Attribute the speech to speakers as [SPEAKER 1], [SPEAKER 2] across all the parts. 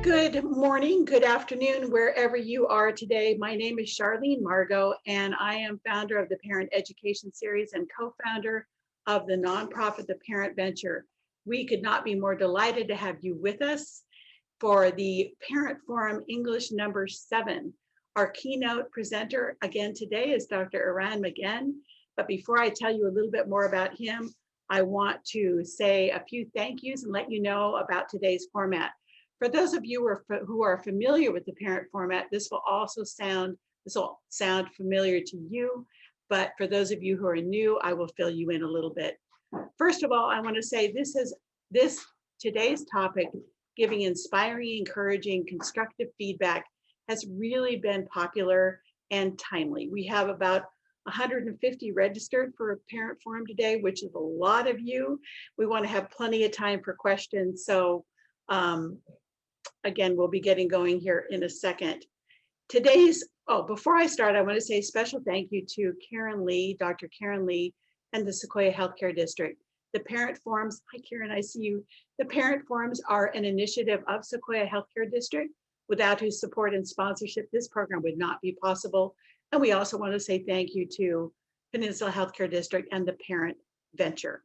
[SPEAKER 1] Good morning, good afternoon, wherever you are today. My name is Charlene Margot, and I am founder of the Parent Education Series and co-founder of the nonprofit, The Parent Venture. We could not be more delighted to have you with us for the Parent Forum English number 7. Our keynote presenter again today is Dr. Eran Magen. But before I tell you a little bit more about him, I want to say a few thank yous and let you know about today's format. For those of you who are familiar with the parent format, this will sound familiar to you, but for those of you who are new, I will fill you in a little bit. First of all, I want to say today's topic, giving inspiring, encouraging, constructive feedback, has really been popular and timely. We have about 150 registered for a parent forum today, which is a lot of you. We want to have plenty of time for questions, so again, we'll be getting going here in a second. Before I start, I want to say a special thank you to Karen Lee, Dr. Karen Lee, and the Sequoia Healthcare District. The parent forums, hi Karen, I see you. The parent forums are an initiative of Sequoia Healthcare District, without whose support and sponsorship, this program would not be possible. And we also want to say thank you to Peninsula Healthcare District and the Parent Venture.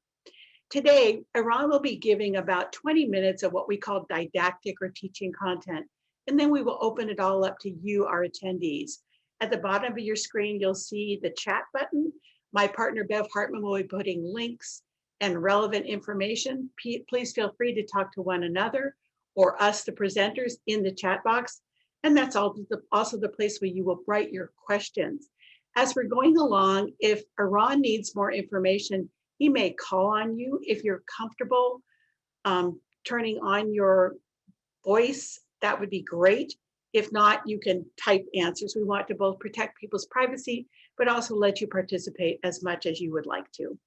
[SPEAKER 1] Today, Eran will be giving about 20 minutes of what we call didactic or teaching content, and then we will open it all up to you, our attendees. At the bottom of your screen, you'll see the chat button. My partner, Bev Hartman, will be putting links and relevant information. Please feel free to talk to one another or us, the presenters, in the chat box. And that's also the place where you will write your questions. As we're going along, if Eran needs more information, he may call on you. If you're comfortable turning on your voice, that would be great. If not, you can type answers. We want to both protect people's privacy, but also let you participate as much as you would like to.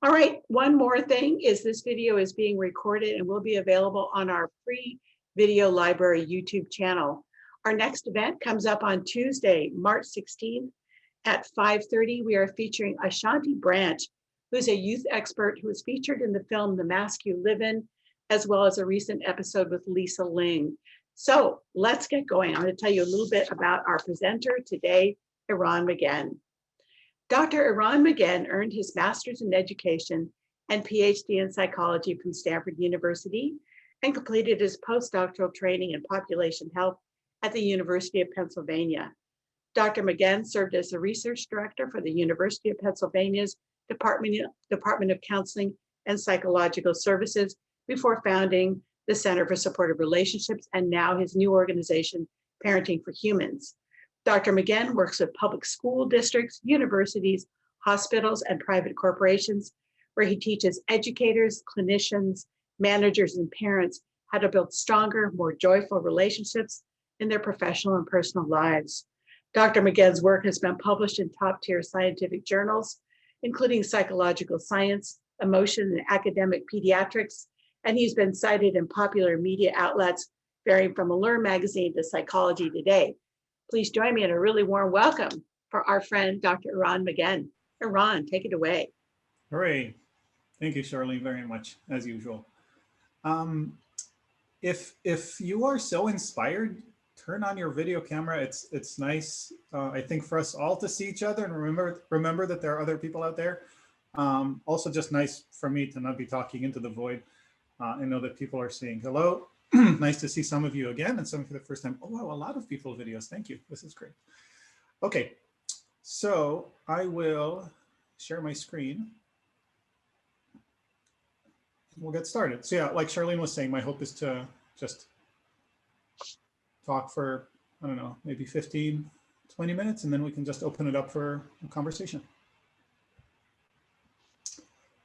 [SPEAKER 1] All right, one more thing is this video is being recorded and will be available on our free video library YouTube channel. Our next event comes up on Tuesday, March 16th at 5:30. We are featuring Ashanti Branch, who's a youth expert who was featured in the film The Mask You Live In, as well as a recent episode with Lisa Ling. So let's get going. I'm going to tell you a little bit about our presenter today, Eran Magen. Dr. Eran Magen earned his master's in education and PhD in psychology from Stanford University and completed his postdoctoral training in population health at the University of Pennsylvania. Dr. Magen served as the research director for the University of Pennsylvania's Department of Counseling and Psychological Services before founding the Center for Supportive Relationships and now his new organization, Parenting for Humans. Dr. Magen works with public school districts, universities, hospitals, and private corporations, where he teaches educators, clinicians, managers, and parents how to build stronger, more joyful relationships in their professional and personal lives. Dr. Magen's work has been published in top-tier scientific journals, including Psychological Science, Emotion, and Academic Pediatrics, and he's been cited in popular media outlets varying from Allure magazine to Psychology Today. Please join me in a really warm welcome for our friend, Dr. Eran Magen. Eran, take it away.
[SPEAKER 2] Hooray. Thank you, Charlene, very much, as usual. If you are so inspired, turn on your video camera. It's nice, I think, for us all to see each other and remember that there are other people out there. Also just nice for me to not be talking into the void and know that people are saying hello. Nice to see some of you again and some for the first time. Oh, wow, a lot of people videos. Thank you. This is great. Okay, so I will share my screen. We'll get started. So yeah, like Charlene was saying, my hope is to just talk for, I don't know, maybe 15, 20 minutes, and then we can just open it up for a conversation.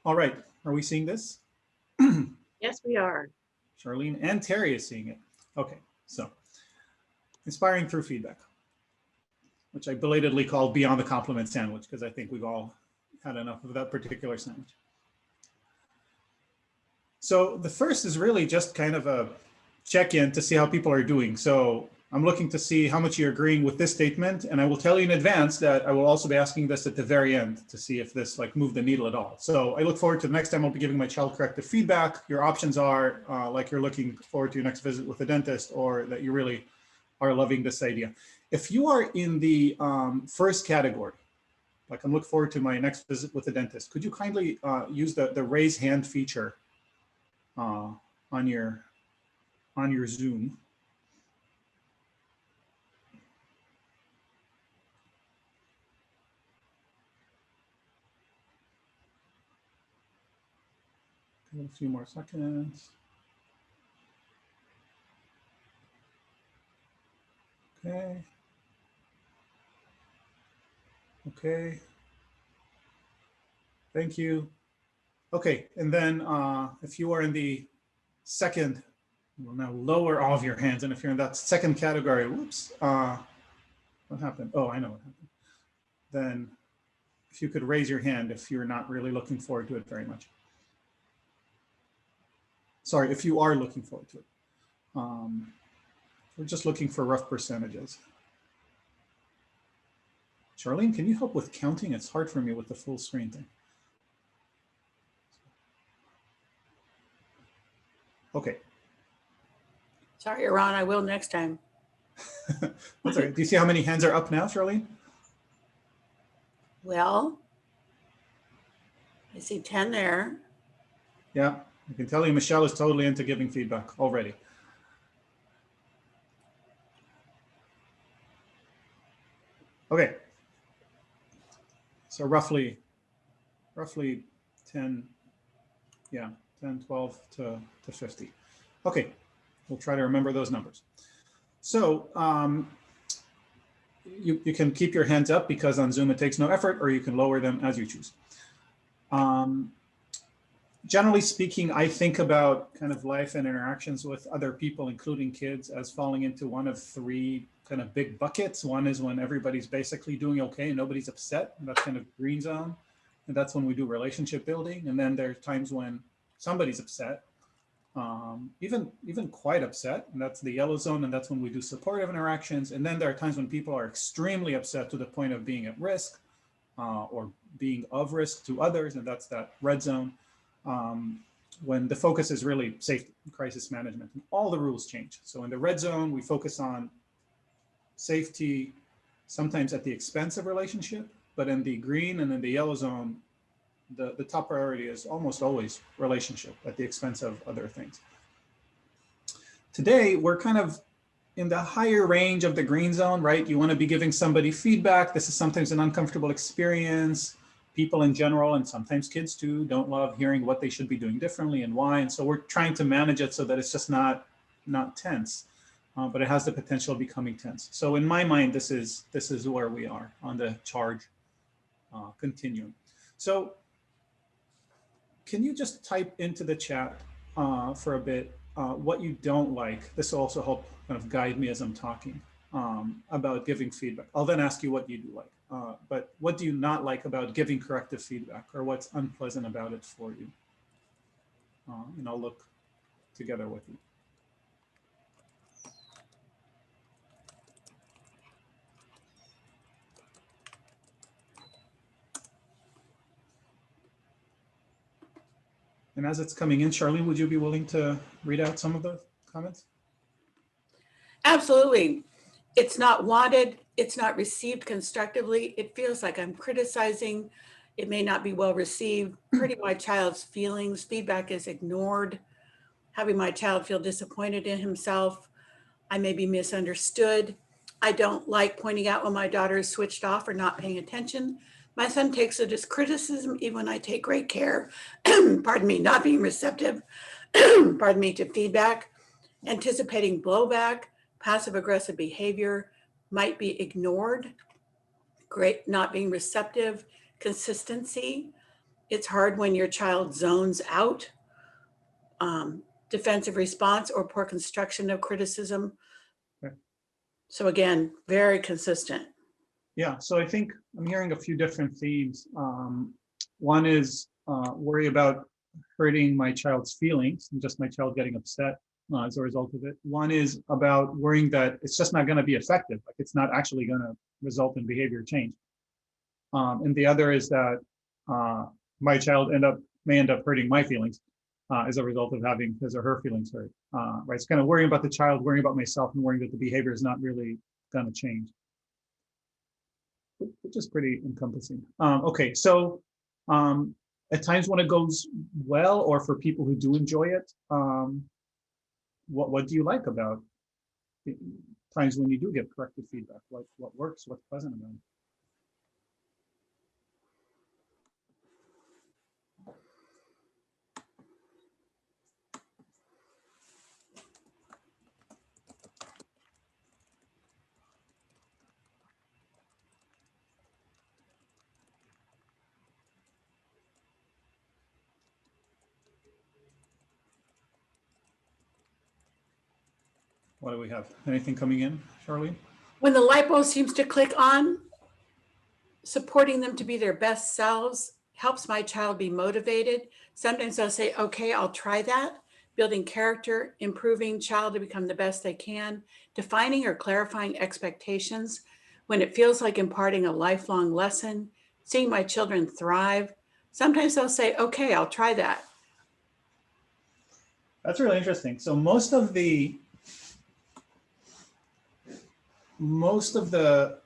[SPEAKER 2] All right, are we seeing this?
[SPEAKER 1] Yes, we are.
[SPEAKER 2] Charlene and Terry is seeing it. Okay, so inspiring through feedback, which I belatedly called Beyond the Compliment Sandwich, because I think we've all had enough of that particular sandwich. So the first is really just kind of a check-in to see how people are doing. So I'm looking to see how much you're agreeing with this statement. And I will tell you in advance that I will also be asking this at the very end to see if this like moved the needle at all. So I look forward to the next time I'll be giving my child corrective feedback. Your options are like you're looking forward to your next visit with a dentist, or that you really are loving this idea. If you are in the first category, like I'm looking forward to my next visit with the dentist, could you kindly use the raise hand feature on your Zoom? A few more seconds. Okay. Okay. Thank you. Okay, and then if you are in the second, we'll now lower all of your hands. And if you're in that second category, whoops, what happened? Oh, I know what happened. Then if you could raise your hand if you're not really looking forward to it very much. Sorry, if you are looking forward to it. We're just looking for rough percentages. Charlene, can you help with counting? It's hard for me with the full screen thing. Okay.
[SPEAKER 1] Sorry, Eran, I will next time.
[SPEAKER 2] That's all right. Do you see how many hands are up now, Charlene?
[SPEAKER 1] Well, I see 10 there.
[SPEAKER 2] Yeah, I can tell you Michelle is totally into giving feedback already. Okay. So roughly 10, yeah, 10, 12 to 50. Okay, we'll try to remember those numbers. So you can keep your hands up because on Zoom it takes no effort, or you can lower them as you choose. Generally speaking, I think about kind of life and interactions with other people, including kids, as falling into one of three kind of big buckets. One is when everybody's basically doing okay and nobody's upset, and that's kind of green zone. And that's when we do relationship building. And then there's times when somebody's upset, even quite upset, and that's the yellow zone, and that's when we do supportive interactions. And then there are times when people are extremely upset to the point of being at risk or being of risk to others, and that's that red zone. When the focus is really safety, crisis management, and all the rules change. So in the red zone, we focus on safety, sometimes at the expense of relationship, but in the green and in the yellow zone, the top priority is almost always relationship at the expense of other things. Today, we're kind of in the higher range of the green zone, right? You want to be giving somebody feedback. This is sometimes an uncomfortable experience. People in general, and sometimes kids too, don't love hearing what they should be doing differently and why. And so we're trying to manage it so that it's just not tense, but it has the potential of becoming tense. So in my mind, this is where we are on the charge continuum. So can you just type into the chat for a bit what you don't like? This will also help kind of guide me as I'm talking about giving feedback. I'll then ask you what you do like. But what do you not like about giving corrective feedback, or what's unpleasant about it for you? And I'll look together with you. And as it's coming in, Charlene, would you be willing to read out some of the comments?
[SPEAKER 1] Absolutely. It's not wanted. It's not received constructively. It feels like I'm criticizing. It may not be well received. Hurting my child's feelings. Feedback is ignored. Having my child feel disappointed in himself. I may be misunderstood. I don't like pointing out when my daughter is switched off or not paying attention. My son takes it as criticism, even when I take great care, pardon me, not being receptive, pardon me, to feedback. Anticipating blowback, passive aggressive behavior might be ignored. Great, not being receptive, consistency. It's hard when your child zones out. Defensive response or poor construction of criticism.
[SPEAKER 2] Okay.
[SPEAKER 1] So again, very consistent.
[SPEAKER 2] Yeah, so I think I'm hearing a few different themes. One is worry about hurting my child's feelings and just my child getting upset. as a result of it. One is about worrying that it's just not going to be effective, like it's not actually going to result in behavior change. And the other is that my child may end up hurting my feelings as a result of having his or her feelings hurt. Right, it's kind of worrying about the child, worrying about myself, and worrying that the behavior is not really going to change, which is pretty encompassing. Okay, so at times when it goes well, or for people who do enjoy it, what do you like about the times when you do get corrective feedback? What works? What's pleasant about it? What do we have? Anything coming in, Charlene?
[SPEAKER 1] When the light bulb seems to click on, supporting them to be their best selves helps my child be motivated. Sometimes I'll say, okay, I'll try that. Building character, improving child to become the best they can, defining or clarifying expectations when it feels like imparting a lifelong lesson, seeing my children thrive. Sometimes I'll say, okay, I'll try that.
[SPEAKER 2] That's really interesting. So most of the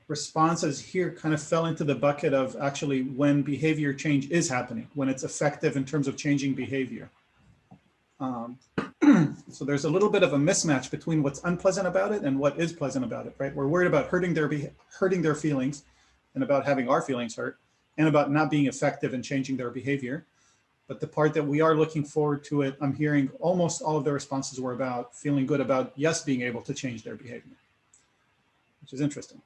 [SPEAKER 2] responses here kind of fell into the bucket of actually when behavior change is happening, when it's effective in terms of changing behavior. So there's a little bit of a mismatch between what's unpleasant about it and what is pleasant about it, right? We're worried about hurting their feelings and about having our feelings hurt and about not being effective in changing their behavior. But the part that we are looking forward to it, I'm hearing almost all of the responses were about feeling good about, yes, being able to change their behavior, which is interesting.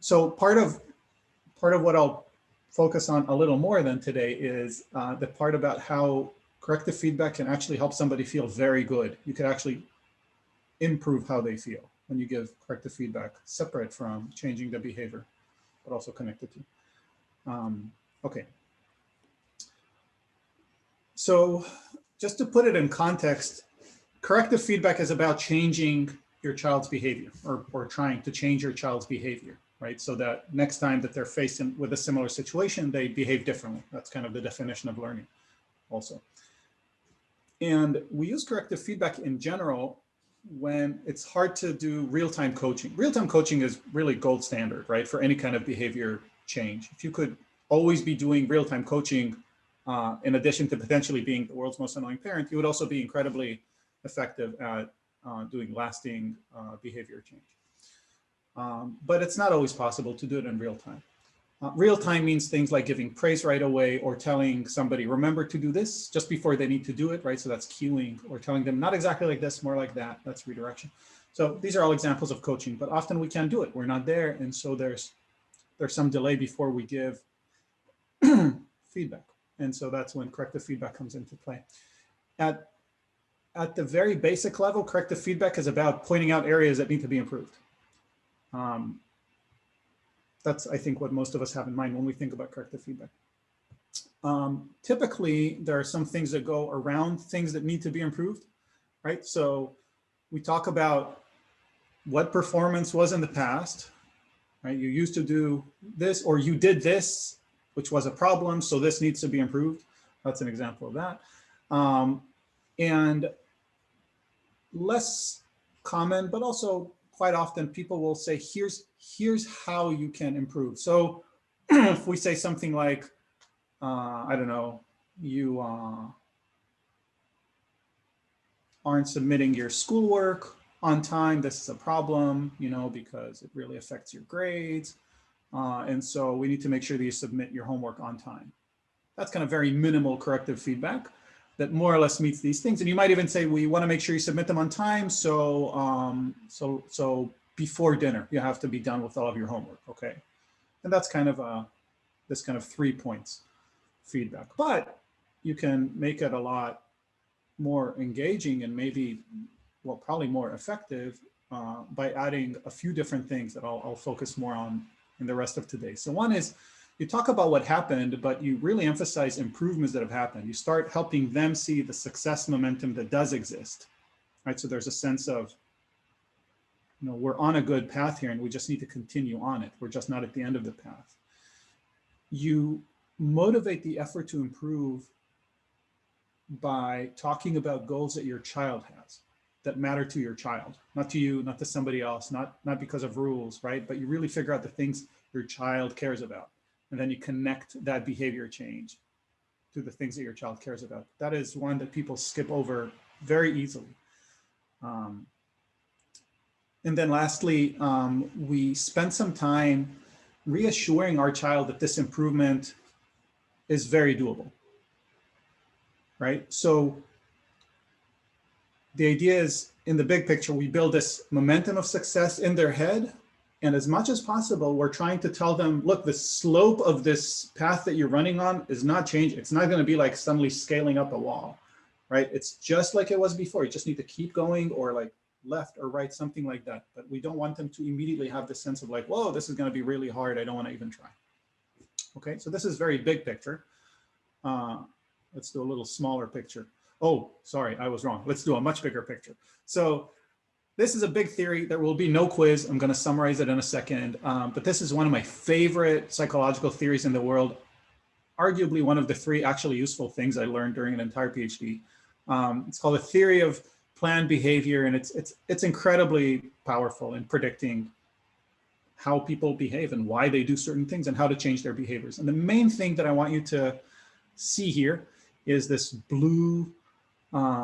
[SPEAKER 2] So part of what I'll focus on a little more than today is the part about how corrective feedback can actually help somebody feel very good. You could actually improve how they feel when you give corrective feedback, separate from changing the behavior, but also connected to. Okay. So just to put it in context, corrective feedback is about changing your child's behavior, or trying to change your child's behavior, right? So that next time that they're faced with a similar situation, they behave differently. That's kind of the definition of learning also. And we use corrective feedback in general when it's hard to do real-time coaching. Real-time coaching is really gold standard, right? For any kind of behavior change. If you could always be doing real-time coaching, in addition to potentially being the world's most annoying parent, you would also be incredibly effective at doing lasting behavior change. But it's not always possible to do it in real time. Real time means things like giving praise right away, or telling somebody, remember to do this just before they need to do it, right? So that's cueing, or telling them not exactly like this, more like that. That's redirection. So these are all examples of coaching, but often we can't do it. We're not there. And so there's some delay before we give feedback. And so that's when corrective feedback comes into play. At the very basic level, corrective feedback is about pointing out areas that need to be improved. That's, I think, what most of us have in mind when we think about corrective feedback. Typically, there are some things that go around things that need to be improved, right? So we talk about what performance was in the past, right? You used to do this, or you did this, which was a problem, so this needs to be improved. That's an example of that. And less common, but also quite often people will say, here's how you can improve. So if we say something like, I don't know, you aren't submitting your schoolwork on time, this is a problem, you know, because it really affects your grades. And so we need to make sure that you submit your homework on time. That's kind of very minimal corrective feedback that more or less meets these things. And you might even say, we want to make sure you submit them on time. So, so before dinner, you have to be done with all of your homework, okay? And that's kind of this kind of 3 points feedback. But you can make it a lot more engaging and maybe, well, probably more effective by adding a few different things that I'll focus more on in the rest of today. So one is, you talk about what happened, but you really emphasize improvements that have happened. You start helping them see the success momentum that does exist, right? So there's a sense of, you know, we're on a good path here and we just need to continue on it. We're just not at the end of the path. You motivate the effort to improve by talking about goals that your child has, that matter to your child, not to you, not to somebody else, not because of rules, right? But you really figure out the things your child cares about. And then you connect that behavior change to the things that your child cares about. That is one that people skip over very easily. And then lastly, we spend some time reassuring our child that this improvement is very doable, right? So the idea is, in the big picture, we build this momentum of success in their head. And as much as possible, we're trying to tell them, look, the slope of this path that you're running on is not changing. It's not going to be like suddenly scaling up a wall, right? It's just like it was before. You just need to keep going, or like left or right, something like that. But we don't want them to immediately have this sense of like, whoa, this is going to be really hard. I don't want to even try. Okay, so this is very big picture. Let's do a little smaller picture. Oh, sorry, I was wrong. Let's do a much bigger picture. So this is a big theory. There will be no quiz. I'm going to summarize it in a second. But this is one of my favorite psychological theories in the world. Arguably one of the 3 actually useful things I learned during an entire PhD. It's called the theory of planned behavior, and it's incredibly powerful in predicting how people behave and why they do certain things and how to change their behaviors. And the main thing that I want you to see here is this blue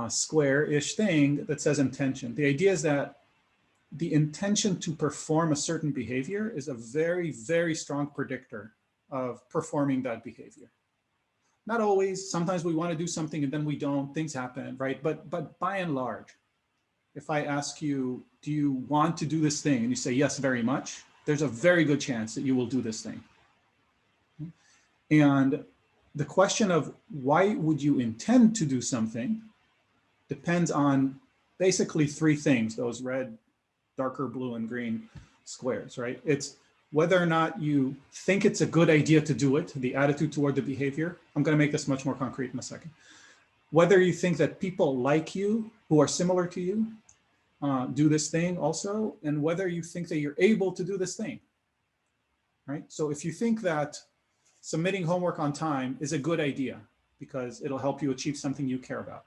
[SPEAKER 2] square-ish thing that says intention. The idea is that the intention to perform a certain behavior is a very, very strong predictor of performing that behavior. Not always. Sometimes we want to do something and then we don't. Things happen, right? But by and large, if I ask you, do you want to do this thing? And you say, yes, very much. There's a very good chance that you will do this thing. And the question of why would you intend to do something depends on basically 3 things, those red, darker blue, and green squares, right? It's whether or not you think it's a good idea to do it, the attitude toward the behavior. I'm going to make this much more concrete in a second. Whether you think that people like you, who are similar to you, do this thing also, and whether you think that you're able to do this thing, right? So if you think that submitting homework on time is a good idea because it'll help you achieve something you care about,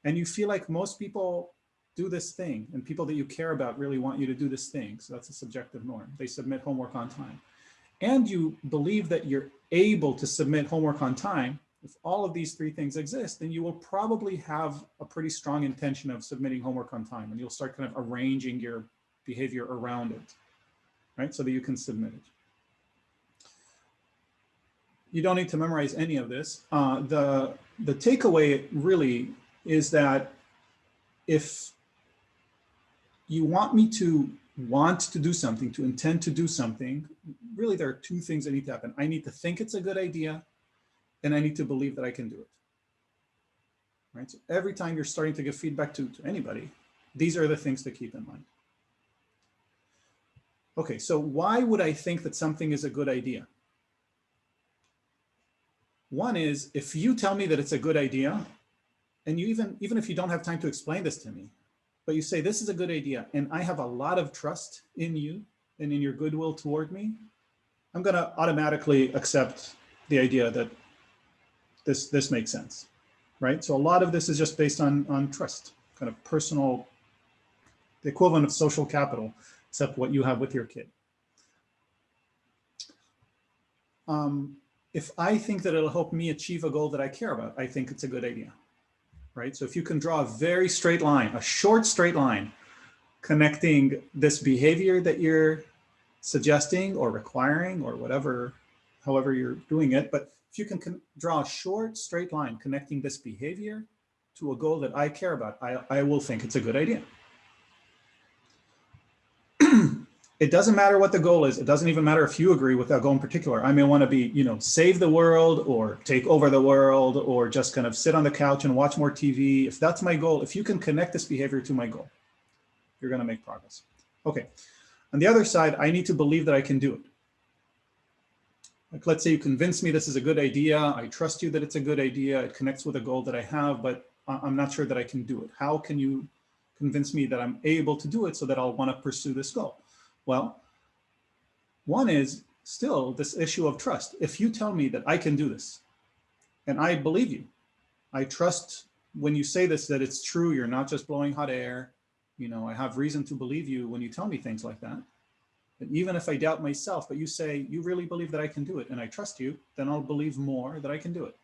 [SPEAKER 2] and you feel like most people do this thing and people that you care about really want you to do this thing, so that's a subjective norm, they submit homework on time, and you believe that you're able to submit homework on time, if all of these 3 things exist, then you will probably have a pretty strong intention of submitting homework on time, and you'll start kind of arranging your behavior around it, right? So that you can submit it. You don't need to memorize any of this. The takeaway really is that if you want me to want to do something, to intend to do something, really there are 2 things that need to happen. I need to think it's a good idea, and I need to believe that I can do it. Right? So every time you're starting to give feedback to anybody, these are the things to keep in mind. Okay, so why would I think that something is a good idea? One is, if you tell me that it's a good idea, and you even if you don't have time to explain this to me, but you say this is a good idea, and I have a lot of trust in you and in your goodwill toward me, I'm going to automatically accept the idea that this makes sense, right? So a lot of this is just based on trust, kind of personal, the equivalent of social capital, except what you have with your kid. If I think that it'll help me achieve a goal that I care about, I think it's a good idea, right? So if you can draw a very straight line, a short straight line, connecting this behavior that you're suggesting or requiring or whatever, however you're doing it, but if you can draw a short straight line connecting this behavior to a goal that I care about, I will think it's a good idea. It doesn't matter what the goal is. It doesn't even matter if you agree with that goal in particular. I may want to be, save the world or take over the world or just kind of sit on the couch and watch more TV. If that's my goal, if you can connect this behavior to my goal, you're going to make progress. Okay. On the other side, I need to believe that I can do it. Like, let's say you convince me this is a good idea. I trust you that it's a good idea. It connects with a goal that I have, but I'm not sure that I can do it. How can you convince me that I'm able to do it so that I'll want to pursue this goal? Well, one is still this issue of trust. If you tell me that I can do this, and I believe you, I trust when you say this, that it's true, you're not just blowing hot air, you know, I have reason to believe you when you tell me things like that. And even if I doubt myself, but you say, you really believe that I can do it, and I trust you, then I'll believe more that I can do it.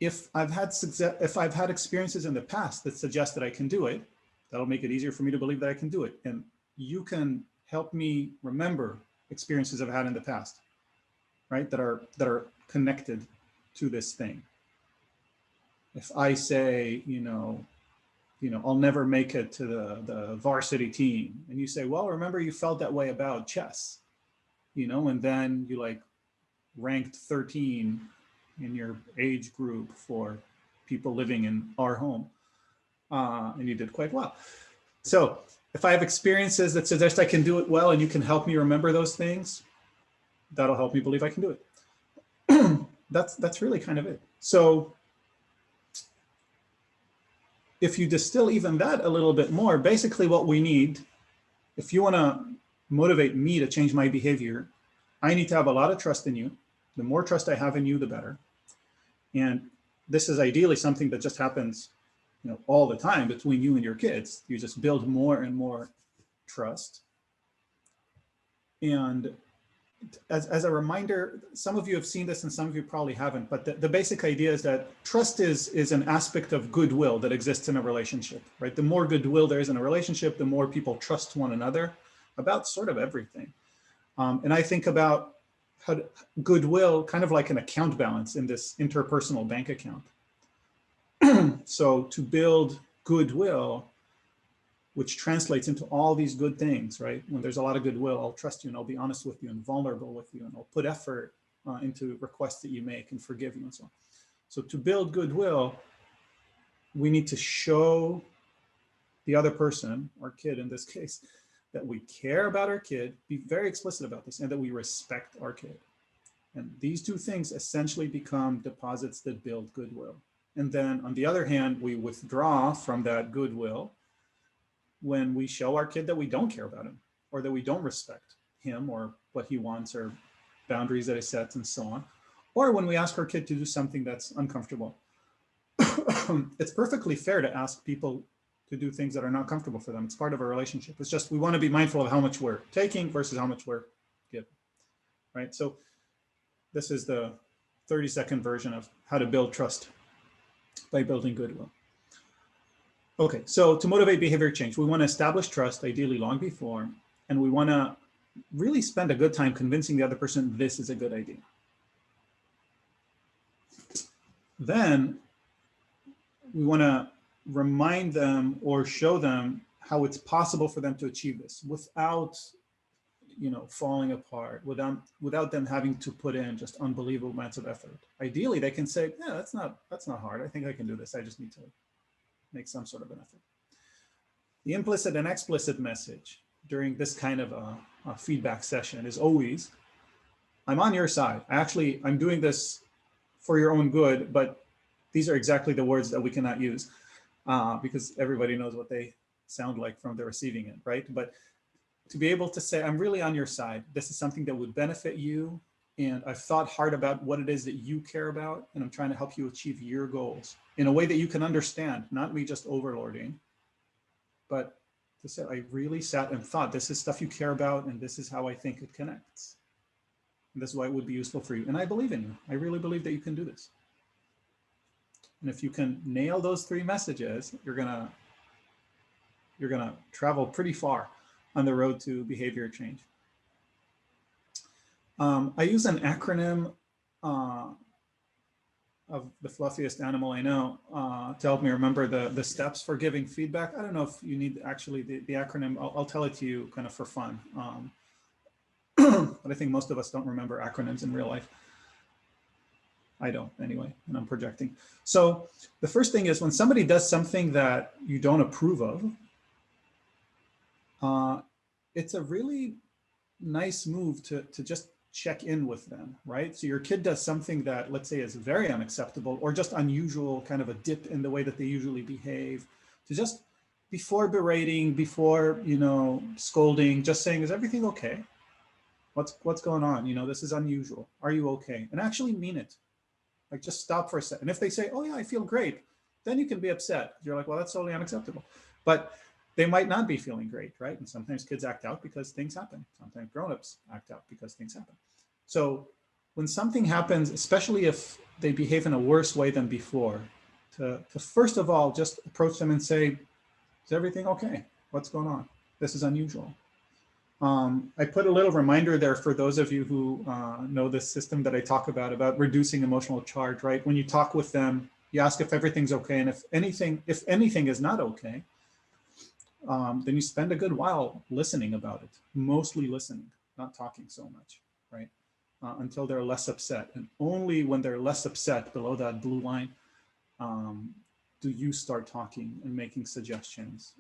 [SPEAKER 2] If I've had experiences in the past that suggest that I can do it, that'll make it easier for me to believe that I can do it. And you can help me remember experiences I've had in the past, right? That are connected to this thing. If I say, you know, I'll never make it to the varsity team, and you say, well, remember you felt that way about chess, you know, and then you like ranked 13 in your age group for people living in our home, and you did quite well. So if I have experiences that suggest I can do it well, and you can help me remember those things, that'll help me believe I can do it. That's really kind of it. So if you distill even that a little bit more, basically what we need, if you want to motivate me to change my behavior, I need to have a lot of trust in you. The more trust I have in you, the better. And this is ideally something that just happens, you know, all the time between you and your kids. You just build more and more trust. And as a reminder, some of you have seen this and some of you probably haven't, but the basic idea is that trust is an aspect of goodwill that exists in a relationship, right? The more goodwill there is in a relationship, the more people trust one another about sort of everything. And I think about goodwill kind of like an account balance in this interpersonal bank account. So to build goodwill, which translates into all these good things, right? When there's a lot of goodwill, I'll trust you and I'll be honest with you and vulnerable with you, and I'll put effort into requests that you make and forgive you and so on. So to build goodwill, we need to show the other person, our kid in this case, that we care about our kid, be very explicit about this, and that we respect our kid. And these two things essentially become deposits that build goodwill. And then on the other hand, we withdraw from that goodwill when we show our kid that we don't care about him, or that we don't respect him or what he wants, or boundaries that he sets and so on, or when we ask our kid to do something that's uncomfortable. It's perfectly fair to ask people to do things that are not comfortable for them. It's part of a relationship. It's just we want to be mindful of how much we're taking versus how much we're giving, right? So this is the 30-second version of how to build trust by building goodwill. Okay, so to motivate behavior change, we want to establish trust, ideally long before, and we want to really spend a good time convincing the other person this is a good idea. Then we want to remind them or show them how it's possible for them to achieve this without, you know, falling apart, without them having to put in just unbelievable amounts of effort. Ideally, they can say, yeah, that's not hard. I think I can do this. I just need to make some sort of an effort. The implicit and explicit message during this kind of a feedback session is always, I'm on your side. I'm doing this for your own good, but these are exactly the words that we cannot use because everybody knows what they sound like from the receiving end, right? But to be able to say, I'm really on your side. This is something that would benefit you. And I've thought hard about what it is that you care about, and I'm trying to help you achieve your goals in a way that you can understand, not me just overlording, but to say, I really sat and thought, this is stuff you care about, and this is how I think it connects. And this is why it would be useful for you. And I believe in you. I really believe that you can do this. And if you can nail those three messages, you're gonna travel pretty far on the road to behavior change. I use an acronym of the fluffiest animal I know to help me remember the steps for giving feedback. I don't know if you need actually the acronym. I'll tell it to you kind of for fun. But I think most of us don't remember acronyms in real life. I don't anyway, and I'm projecting. So the first thing is when somebody does something that you don't approve of, it's a really nice move to just check in with them, right? So your kid does something that, let's say, is very unacceptable or just unusual, kind of a dip in the way that they usually behave, to just, before berating, before, you know, scolding, just saying, is everything okay? What's going on? You know, this is unusual. Are you okay? And actually mean it. Like, just stop for a second. And if they say, oh yeah, I feel great, then you can be upset. You're like, well, that's totally unacceptable. But they might not be feeling great, right? And sometimes kids act out because things happen. Sometimes grownups act out because things happen. So when something happens, especially if they behave in a worse way than before, to first of all, just approach them and say, is everything okay? What's going on? This is unusual. I put a little reminder there for those of you who know this system that I talk about reducing emotional charge, right? When you talk with them, you ask if everything's okay. And if anything is not okay, then you spend a good while listening about it, mostly listening, not talking so much, right? Until they're less upset. And only when they're less upset, below that blue line, do you start talking and making suggestions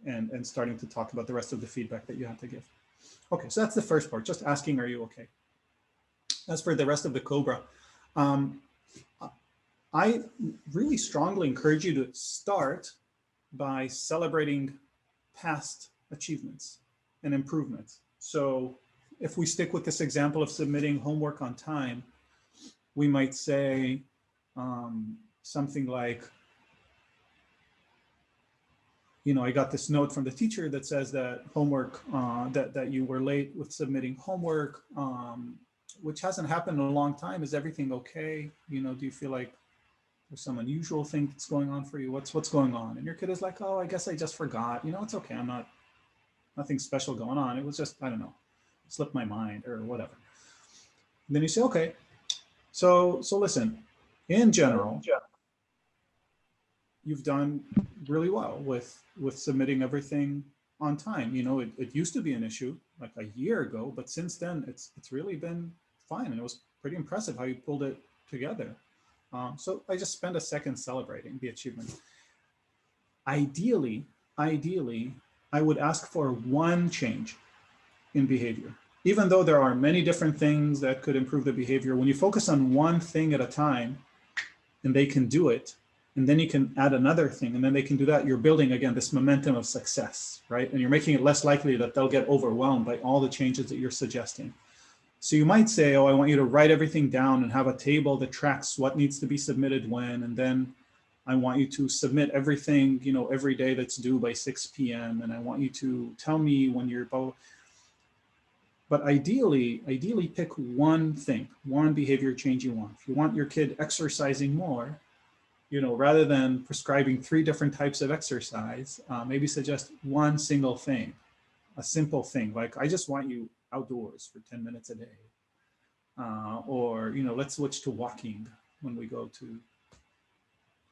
[SPEAKER 2] and starting to talk about the rest of the feedback that you have to give. Okay, so that's the first part, just asking, are you okay? As for the rest of the COBRA, I really strongly encourage you to start by celebrating past achievements and improvements. So if we stick with this example of submitting homework on time, we might say something like, you know, I got this note from the teacher that says that homework, that you were late with submitting homework, which hasn't happened in a long time. Is everything okay? You know, do you feel like there's some unusual thing that's going on for you? What's going on? And your kid is like, oh, I guess I just forgot. You know, it's okay. Nothing special going on. It was just, I don't know, slipped my mind or whatever. And then you say, okay, so listen, in general, you've done really well with submitting everything on time. You know, it used to be an issue like a year ago, but since then it's really been fine. And it was pretty impressive how you pulled it together. So I just spend a second celebrating the achievement. Ideally, I would ask for one change in behavior. Even though there are many different things that could improve the behavior, when you focus on one thing at a time and they can do it, and then you can add another thing, and then they can do that, you're building, again, this momentum of success, right? And you're making it less likely that they'll get overwhelmed by all the changes that you're suggesting. So you might say, oh, I want you to write everything down and have a table that tracks what needs to be submitted when, and then I want you to submit everything, you know, every day that's due by 6 p.m. And I want you to tell me when you're both. But ideally pick one thing, one behavior change you want. If you want your kid exercising more, you know, rather than prescribing 3 different types of exercise, maybe suggest one single thing, a simple thing, like I just want you outdoors for 10 minutes a day. Or, you know, let's switch to walking when we go to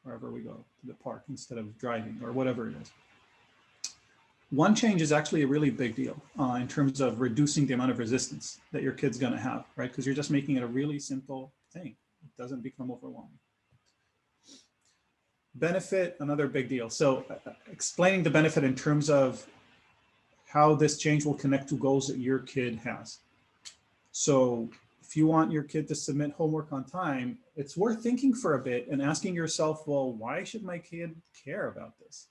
[SPEAKER 2] wherever we go, to the park instead of driving or whatever it is. One change is actually a really big deal in terms of reducing the amount of resistance that your kid's gonna have, right? Because you're just making it a really simple thing. It doesn't become overwhelming. Benefit, another big deal. So explaining the benefit in terms of how this change will connect to goals that your kid has. So if you want your kid to submit homework on time, it's worth thinking for a bit and asking yourself, well, why should my kid care about this?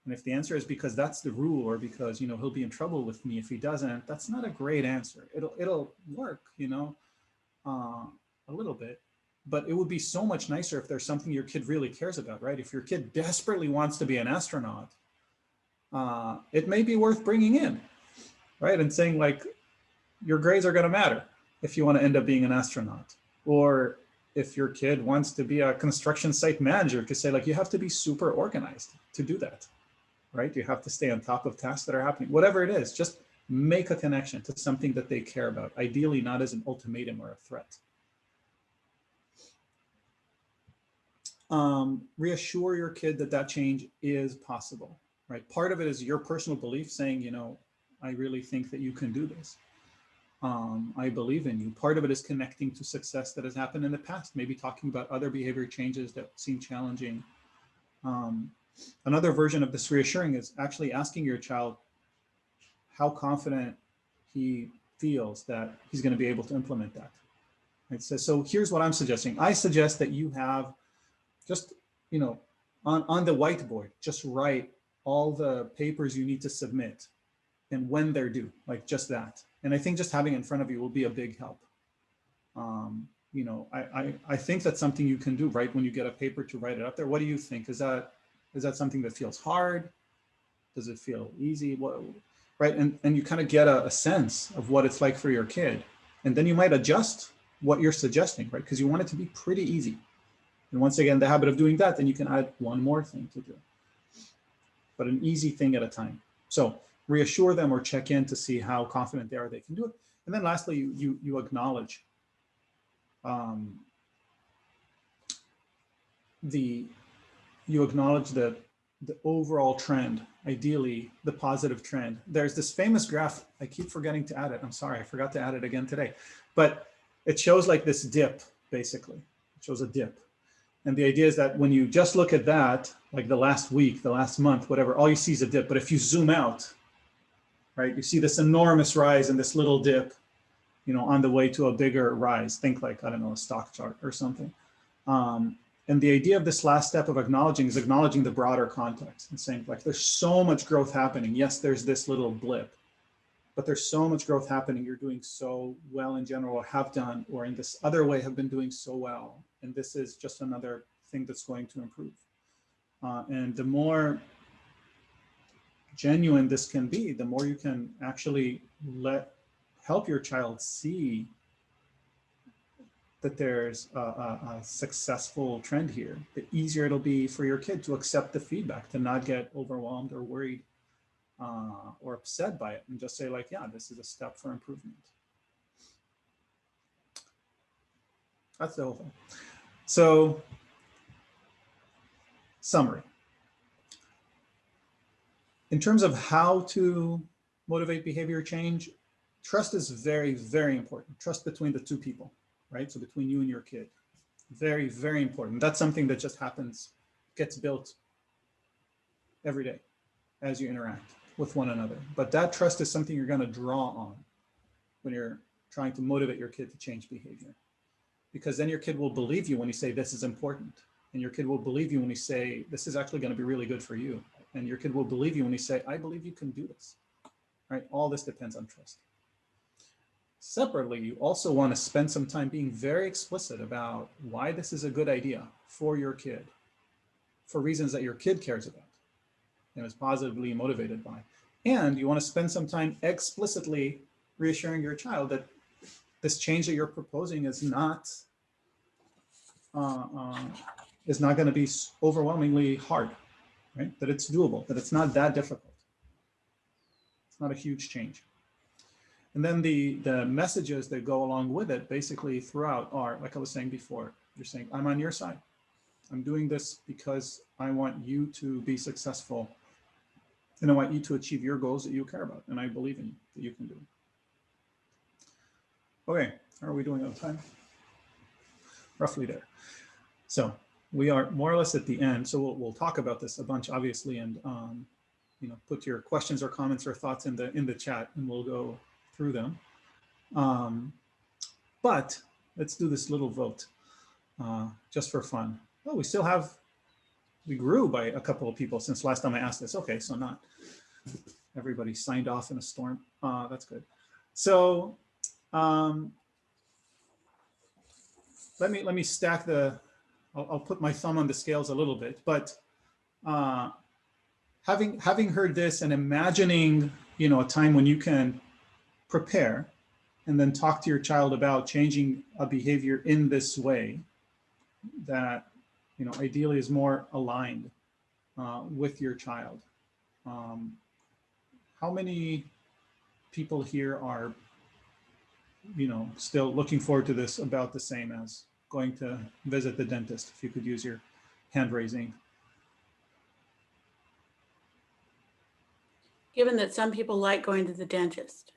[SPEAKER 2] And if the answer is because that's the rule, or because, you know, he'll be in trouble with me if he doesn't, that's not a great answer. It'll work, you know, a little bit, but it would be so much nicer if there's something your kid really cares about, right? If your kid desperately wants to be an astronaut, it may be worth bringing in, right? And saying like, your grades are going to matter if you want to end up being an astronaut. Or if your kid wants to be a construction site manager, to say like, you have to be super organized to do that, right? You have to stay on top of tasks that are happening, whatever it is, just make a connection to something that they care about, ideally not as an ultimatum or a threat. Reassure your kid that that change is possible, right? Part of it is your personal belief saying, you know, I really think that you can do this. I believe in you. Part of it is connecting to success that has happened in the past, maybe talking about other behavior changes that seem challenging. Another version of this reassuring is actually asking your child how confident he feels that he's going to be able to implement that. Right? So here's what I'm suggesting. I suggest that you have just, you know, on the whiteboard, just write all the papers you need to submit and when they're due, like just that. And I think just having it in front of you will be a big help. You know, I think that's something you can do right when you get a paper to write it up there. What do you think? Is that something that feels hard? Does it feel easy? What, right? And you kind of get a sense of what it's like for your kid. And then you might adjust what you're suggesting, right? Because you want it to be pretty easy. And once again, the habit of doing that, then you can add one more thing to do, but an easy thing at a time. So reassure them or check in to see how confident they are they can do it. And then lastly, you acknowledge the overall trend, ideally the positive trend. There's this famous graph, I keep forgetting to add it. I'm sorry, I forgot to add it again today, but it shows like this dip, basically. It shows a dip. And the idea is that when you just look at that, like the last week, the last month, whatever, all you see is a dip. But if you zoom out, right, you see this enormous rise and this little dip, you know, on the way to a bigger rise. Think like, I don't know, a stock chart or something. And the idea of this last step of acknowledging is acknowledging the broader context and saying like, there's so much growth happening. Yes, there's this little blip, but there's so much growth happening. You're doing so well in general, or have done, or in this other way have been doing so well. And this is just another thing that's going to improve. And the more genuine this can be, the more you can actually help your child see that there's a successful trend here, the easier it'll be for your kid to accept the feedback, to not get overwhelmed or worried or upset by it, and just say like, yeah, this is a step for improvement. That's the whole thing. So, summary. In terms of how to motivate behavior change, trust is very, very important. Trust between the two people, right? So between you and your kid, very, very important. That's something that just happens, gets built every day as you interact with one another. But that trust is something you're going to draw on when you're trying to motivate your kid to change behavior. Because then your kid will believe you when you say this is important. And your kid will believe you when you say this is actually going to be really good for you. And your kid will believe you when you say, I believe you can do this. Right? All this depends on trust. Separately, you also want to spend some time being very explicit about why this is a good idea for your kid, for reasons that your kid cares about and is positively motivated by. And you want to spend some time explicitly reassuring your child that this change that you're proposing is not going to be overwhelmingly hard, right? That it's doable, that it's not that difficult. It's not a huge change. And then the messages that go along with it basically throughout are, like I was saying before, you're saying, I'm on your side. I'm doing this because I want you to be successful. And I want you to achieve your goals that you care about. And I believe in you, that you can do it. Okay, how are we doing on time? Roughly there. So we are more or less at the end. So we'll talk about this a bunch, obviously, and you know, put your questions or comments or thoughts in the chat, and we'll go through them. But let's do this little vote just for fun. Oh, we grew by a couple of people since last time I asked this. Okay, so not everybody signed off in a storm. That's good. So let me stack I'll put my thumb on the scales a little bit, but having heard this and imagining, you know, a time when you can prepare and then talk to your child about changing a behavior in this way that, you know, ideally is more aligned with your child. How many people here are, you know, still looking forward to this about the same as going to visit the dentist? If you could use your hand raising.
[SPEAKER 1] Given that some people like going to the dentist.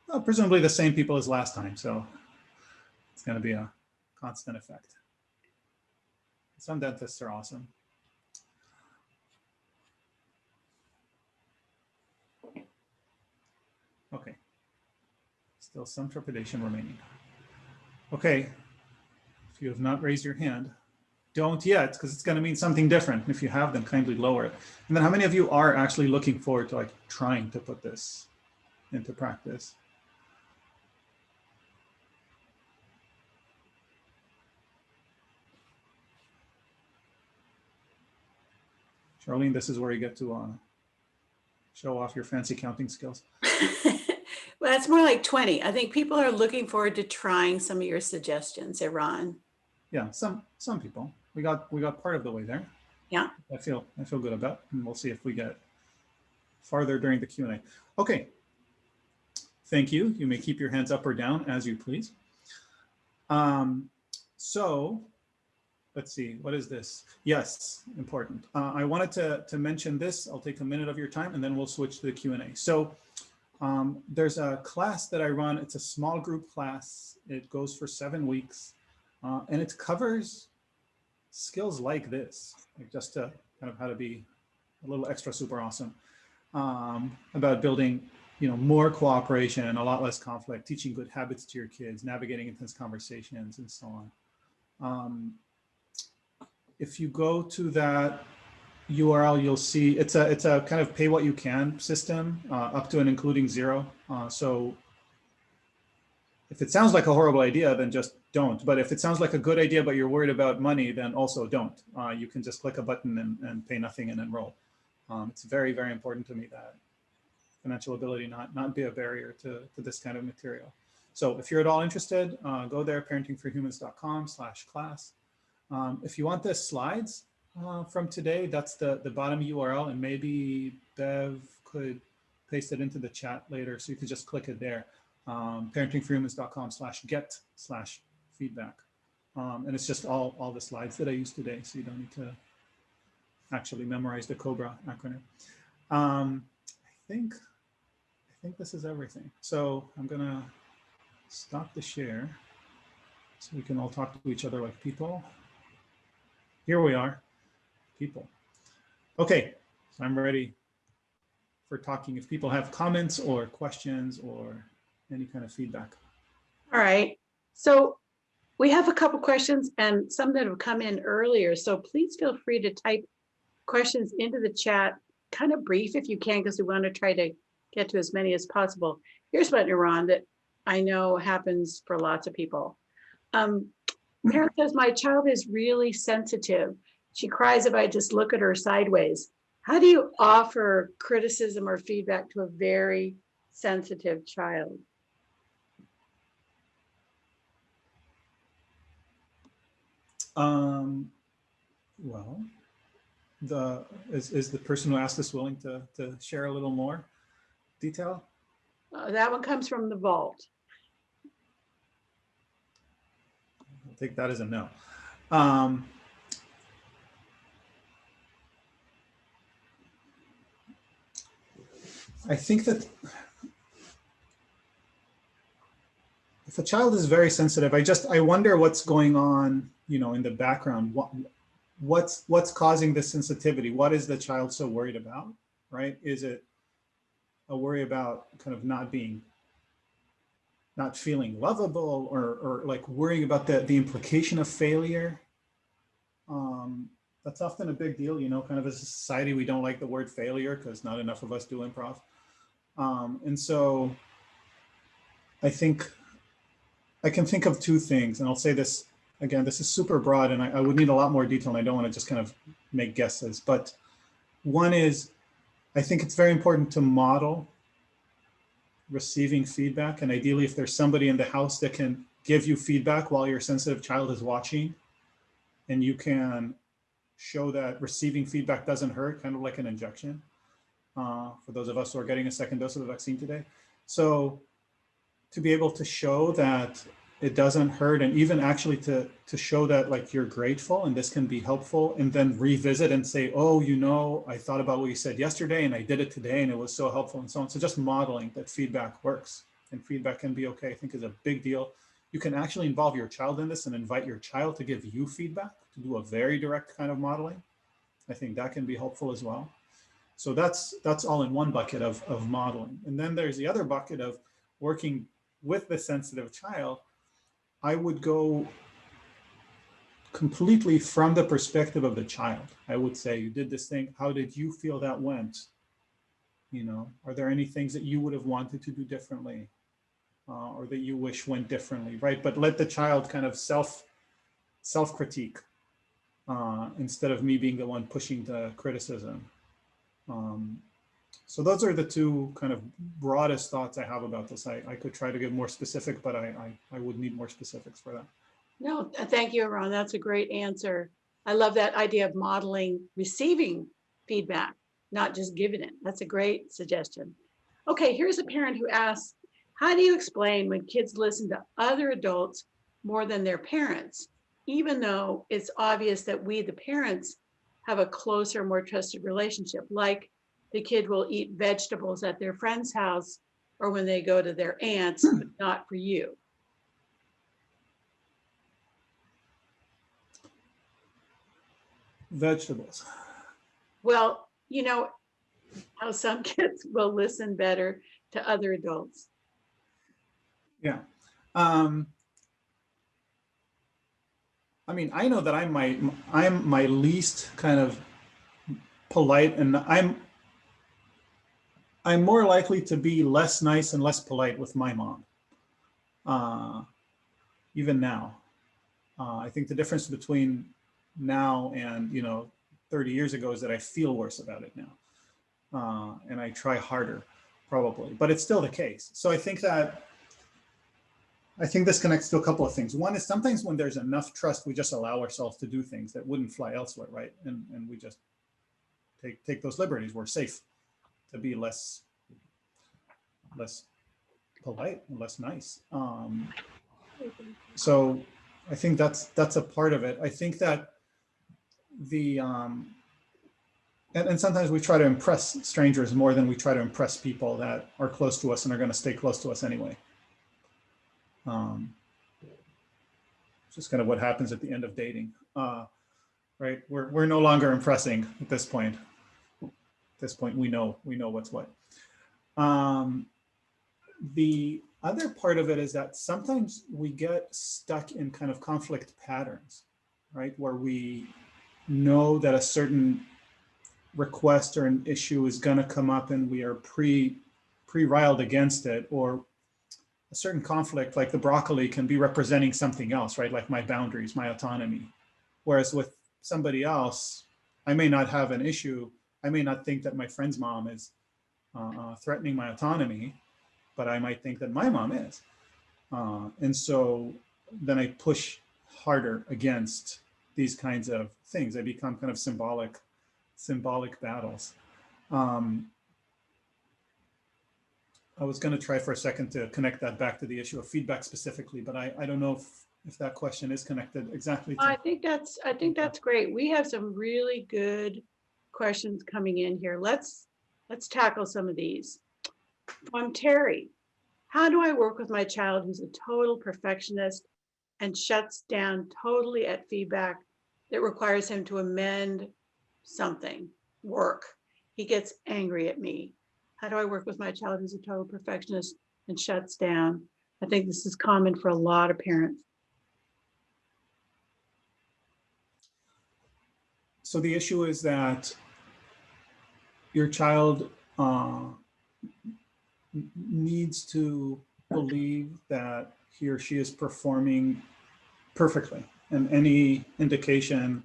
[SPEAKER 2] Well, presumably the same people as last time, so it's going to be a constant effect. Some dentists are awesome. Okay, still some trepidation remaining. Okay, if you have not raised your hand, don't yet, because it's going to mean something different. If you have them, kindly lower it. And then how many of you are actually looking forward to like trying to put this into practice? Charlene, this is where you get to show off your fancy counting skills.
[SPEAKER 1] Well, that's more like 20. I think people are looking forward to trying some of your suggestions, Eran.
[SPEAKER 2] Yeah, some people. We got part of the way there.
[SPEAKER 1] Yeah.
[SPEAKER 2] I feel good about, and we'll see if we get farther during the Q&A. Okay. Thank you. You may keep your hands up or down as you please. So let's see, what is this? Yes, important. I wanted to mention this. I'll take a minute of your time and then we'll switch to the Q&A. So there's a class that I run. It's a small group class. It goes for 7 weeks and it covers skills like this, like just to kind of how to be a little extra super awesome about building, more cooperation, a lot less conflict, teaching good habits to your kids, navigating intense conversations, and so on. If you go to that URL, you'll see it's a kind of pay what you can system up to and including 0. So if it sounds like a horrible idea, then just don't. But if it sounds like a good idea, but you're worried about money, then also don't. You can just click a button and pay nothing and enroll. It's very, very important to me that financial ability not be a barrier to this kind of material. So if you're at all interested, go there, parentingforhumans.com/class. If you want the slides from today, that's the bottom URL, and maybe Bev could paste it into the chat later, so you could just click it there. parentingforhumans.com/get/feedback. And it's just all the slides that I used today, so you don't need to actually memorize the COBRA acronym. I think this is everything. So I'm gonna stop the share so we can all talk to each other like people. Here we are, people. Okay, so I'm ready for talking. If people have comments or questions or any kind of feedback.
[SPEAKER 1] All right. So we have a couple questions and some that have come in earlier. So please feel free to type questions into the chat, kind of brief if you can, because we want to try to get to as many as possible. Here's what, Eran, that I know happens for lots of people. Parent says, my child is really sensitive. She cries if I just look at her sideways. How do you offer criticism or feedback to a very sensitive child?
[SPEAKER 2] Well, is the person who asked this willing to share a little more detail?
[SPEAKER 1] That one comes from the vault.
[SPEAKER 2] I'll take that as a no. I think that if a child is very sensitive, I wonder what's going on, in the background. What's causing this sensitivity? What is the child so worried about, right? Is it a worry about kind of not feeling lovable, or like worrying about the implication of failure? That's often a big deal, kind of as a society, we don't like the word failure because not enough of us do improv. And so I think I can think of 2 things, and I'll say this again, this is super broad and I would need a lot more detail, and I don't want to just kind of make guesses. But one is, I think it's very important to model receiving feedback. And ideally, if there's somebody in the house that can give you feedback while your sensitive child is watching, and you can show that receiving feedback doesn't hurt, kind of like an injection, for those of us who are getting a second dose of the vaccine today. So to be able to show that it doesn't hurt, and even actually to show that like you're grateful and this can be helpful, and then revisit and say, oh, I thought about what you said yesterday and I did it today and it was so helpful, and so on. So just modeling that feedback works and feedback can be okay, I think is a big deal. You can actually involve your child in this and invite your child to give you feedback, to do a very direct kind of modeling. I think that can be helpful as well. So that's all in one bucket of modeling. And then there's the other bucket of working with the sensitive child. I would go completely from the perspective of the child. I would say, you did this thing, how did you feel that went? You know, are there any things that you would have wanted to do differently, or that you wish went differently, right? But let the child kind of self-critique instead of me being the one pushing the criticism. So those are the two kind of broadest thoughts I have about this. I could try to get more specific, but I would need more specifics for that.
[SPEAKER 1] No, thank you, Eran. That's a great answer. I love that idea of modeling receiving feedback, not just giving it. That's a great suggestion. Okay, here's a parent who asks, how do you explain when kids listen to other adults more than their parents, even though it's obvious that we, the parents, have a closer, more trusted relationship, like the kid will eat vegetables at their friend's house or when they go to their aunt's, but not for you?
[SPEAKER 2] Vegetables.
[SPEAKER 1] Well, you know how some kids will listen better to other adults.
[SPEAKER 2] Yeah. I mean, I know that I'm my least kind of polite, and I'm more likely to be less nice and less polite with my mom, even now. I think the difference between now and 30 years ago is that I feel worse about it now, and I try harder, probably, but it's still the case. So I think this connects to a couple of things. One is sometimes when there's enough trust, we just allow ourselves to do things that wouldn't fly elsewhere, right? And we just take those liberties. We're safe to be less polite and less nice. So I think that's a part of it. I think that and sometimes we try to impress strangers more than we try to impress people that are close to us and are going to stay close to us anyway. Just kind of what happens at the end of dating, right? We're no longer impressing at this point. At this point, we know what's what. The other part of it is that sometimes we get stuck in kind of conflict patterns, right? Where we know that a certain request or an issue is going to come up and we are pre-riled against it, or a certain conflict like the broccoli can be representing something else, right? Like my boundaries, my autonomy. Whereas with somebody else, I may not have an issue. I may not think that my friend's mom is threatening my autonomy, but I might think that my mom is. And so then I push harder against these kinds of things. They become kind of symbolic battles. I was going to try for a second to connect that back to the issue of feedback specifically, but I don't know if that question is connected exactly to.
[SPEAKER 1] I think that's great. We have some really good questions coming in here. Let's tackle some of these. From Terry, how do I work with my child who's a total perfectionist and shuts down totally at feedback that requires him to amend something, work? He gets angry at me. How do I work with my child who's a total perfectionist and shuts down? I think this is common for a lot of parents.
[SPEAKER 2] So the issue is that your child needs to believe that he or she is performing perfectly, and any indication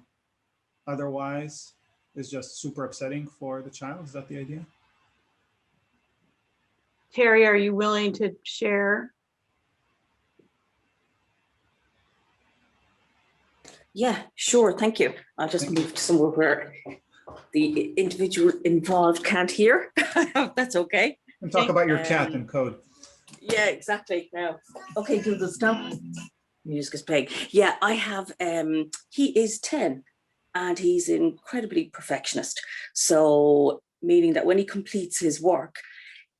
[SPEAKER 2] otherwise is just super upsetting for the child. Is that the idea?
[SPEAKER 1] Terry, are you willing to share?
[SPEAKER 3] Yeah, sure. Thank you. I'll just move to somewhere where the individual involved can't hear. That's okay.
[SPEAKER 2] And talk about your cat in code.
[SPEAKER 3] Yeah, exactly. Now, okay, Google, stop. Music is playing. Yeah, I have, he is 10 and he's incredibly perfectionist. So meaning that when he completes his work,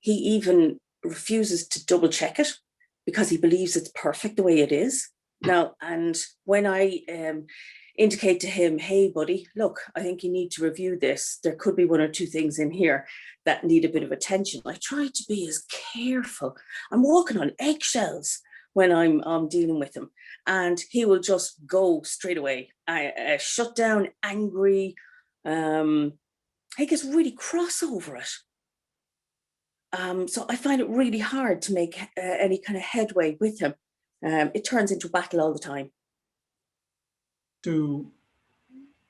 [SPEAKER 3] he even refuses to double check it because he believes it's perfect the way it is. Now, and when I indicate to him, hey, buddy, look, I think you need to review this. There could be one or two things in here that need a bit of attention. I try to be as careful. I'm walking on eggshells when I'm dealing with him, and he will just go straight away, shut down, angry. He gets really cross over it. So I find it really hard to make any kind of headway with him. It turns into a battle all the time.
[SPEAKER 2] To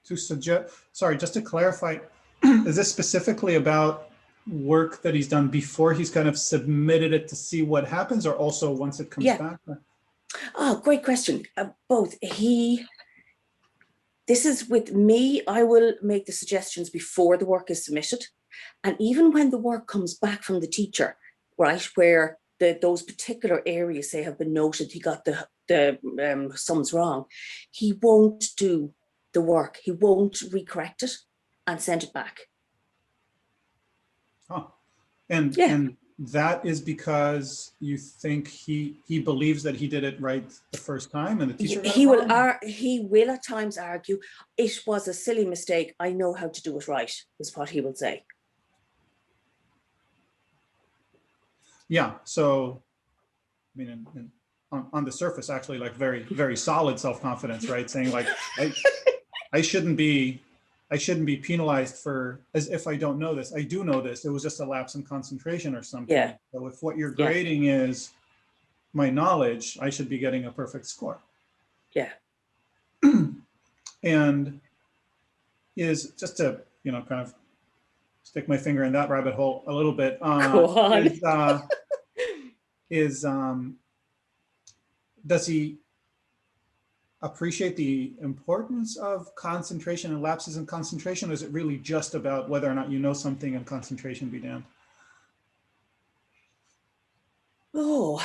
[SPEAKER 2] suggest, sorry, just to clarify, is this specifically about work that he's done before he's kind of submitted it to see what happens, or also once it comes back?
[SPEAKER 3] Oh, great question. Both. This is with me, I will make the suggestions before the work is submitted. And even when the work comes back from the teacher, right, where those particular areas say have been noted, he got the sums wrong, he won't do the work. He won't recorrect it and send it back.
[SPEAKER 2] Oh, and that is because you think he believes that he did it right the first time, and the teacher
[SPEAKER 3] he will at times argue it was a silly mistake. I know how to do it right, is what he will say.
[SPEAKER 2] Yeah. So, I mean, on the surface, actually, like very, very solid self-confidence, right? Saying like, I shouldn't be penalized for as if I don't know this. I do know this. It was just a lapse in concentration or something.
[SPEAKER 3] Yeah.
[SPEAKER 2] So if what you're grading is my knowledge, I should be getting a perfect score. Yeah. And is just to, kind of stick my finger in that rabbit hole a little bit.
[SPEAKER 3] Go on.
[SPEAKER 2] Does he appreciate the importance of concentration and lapses in concentration? Or is it really just about whether or not you know something and concentration be damned?
[SPEAKER 3] Oh,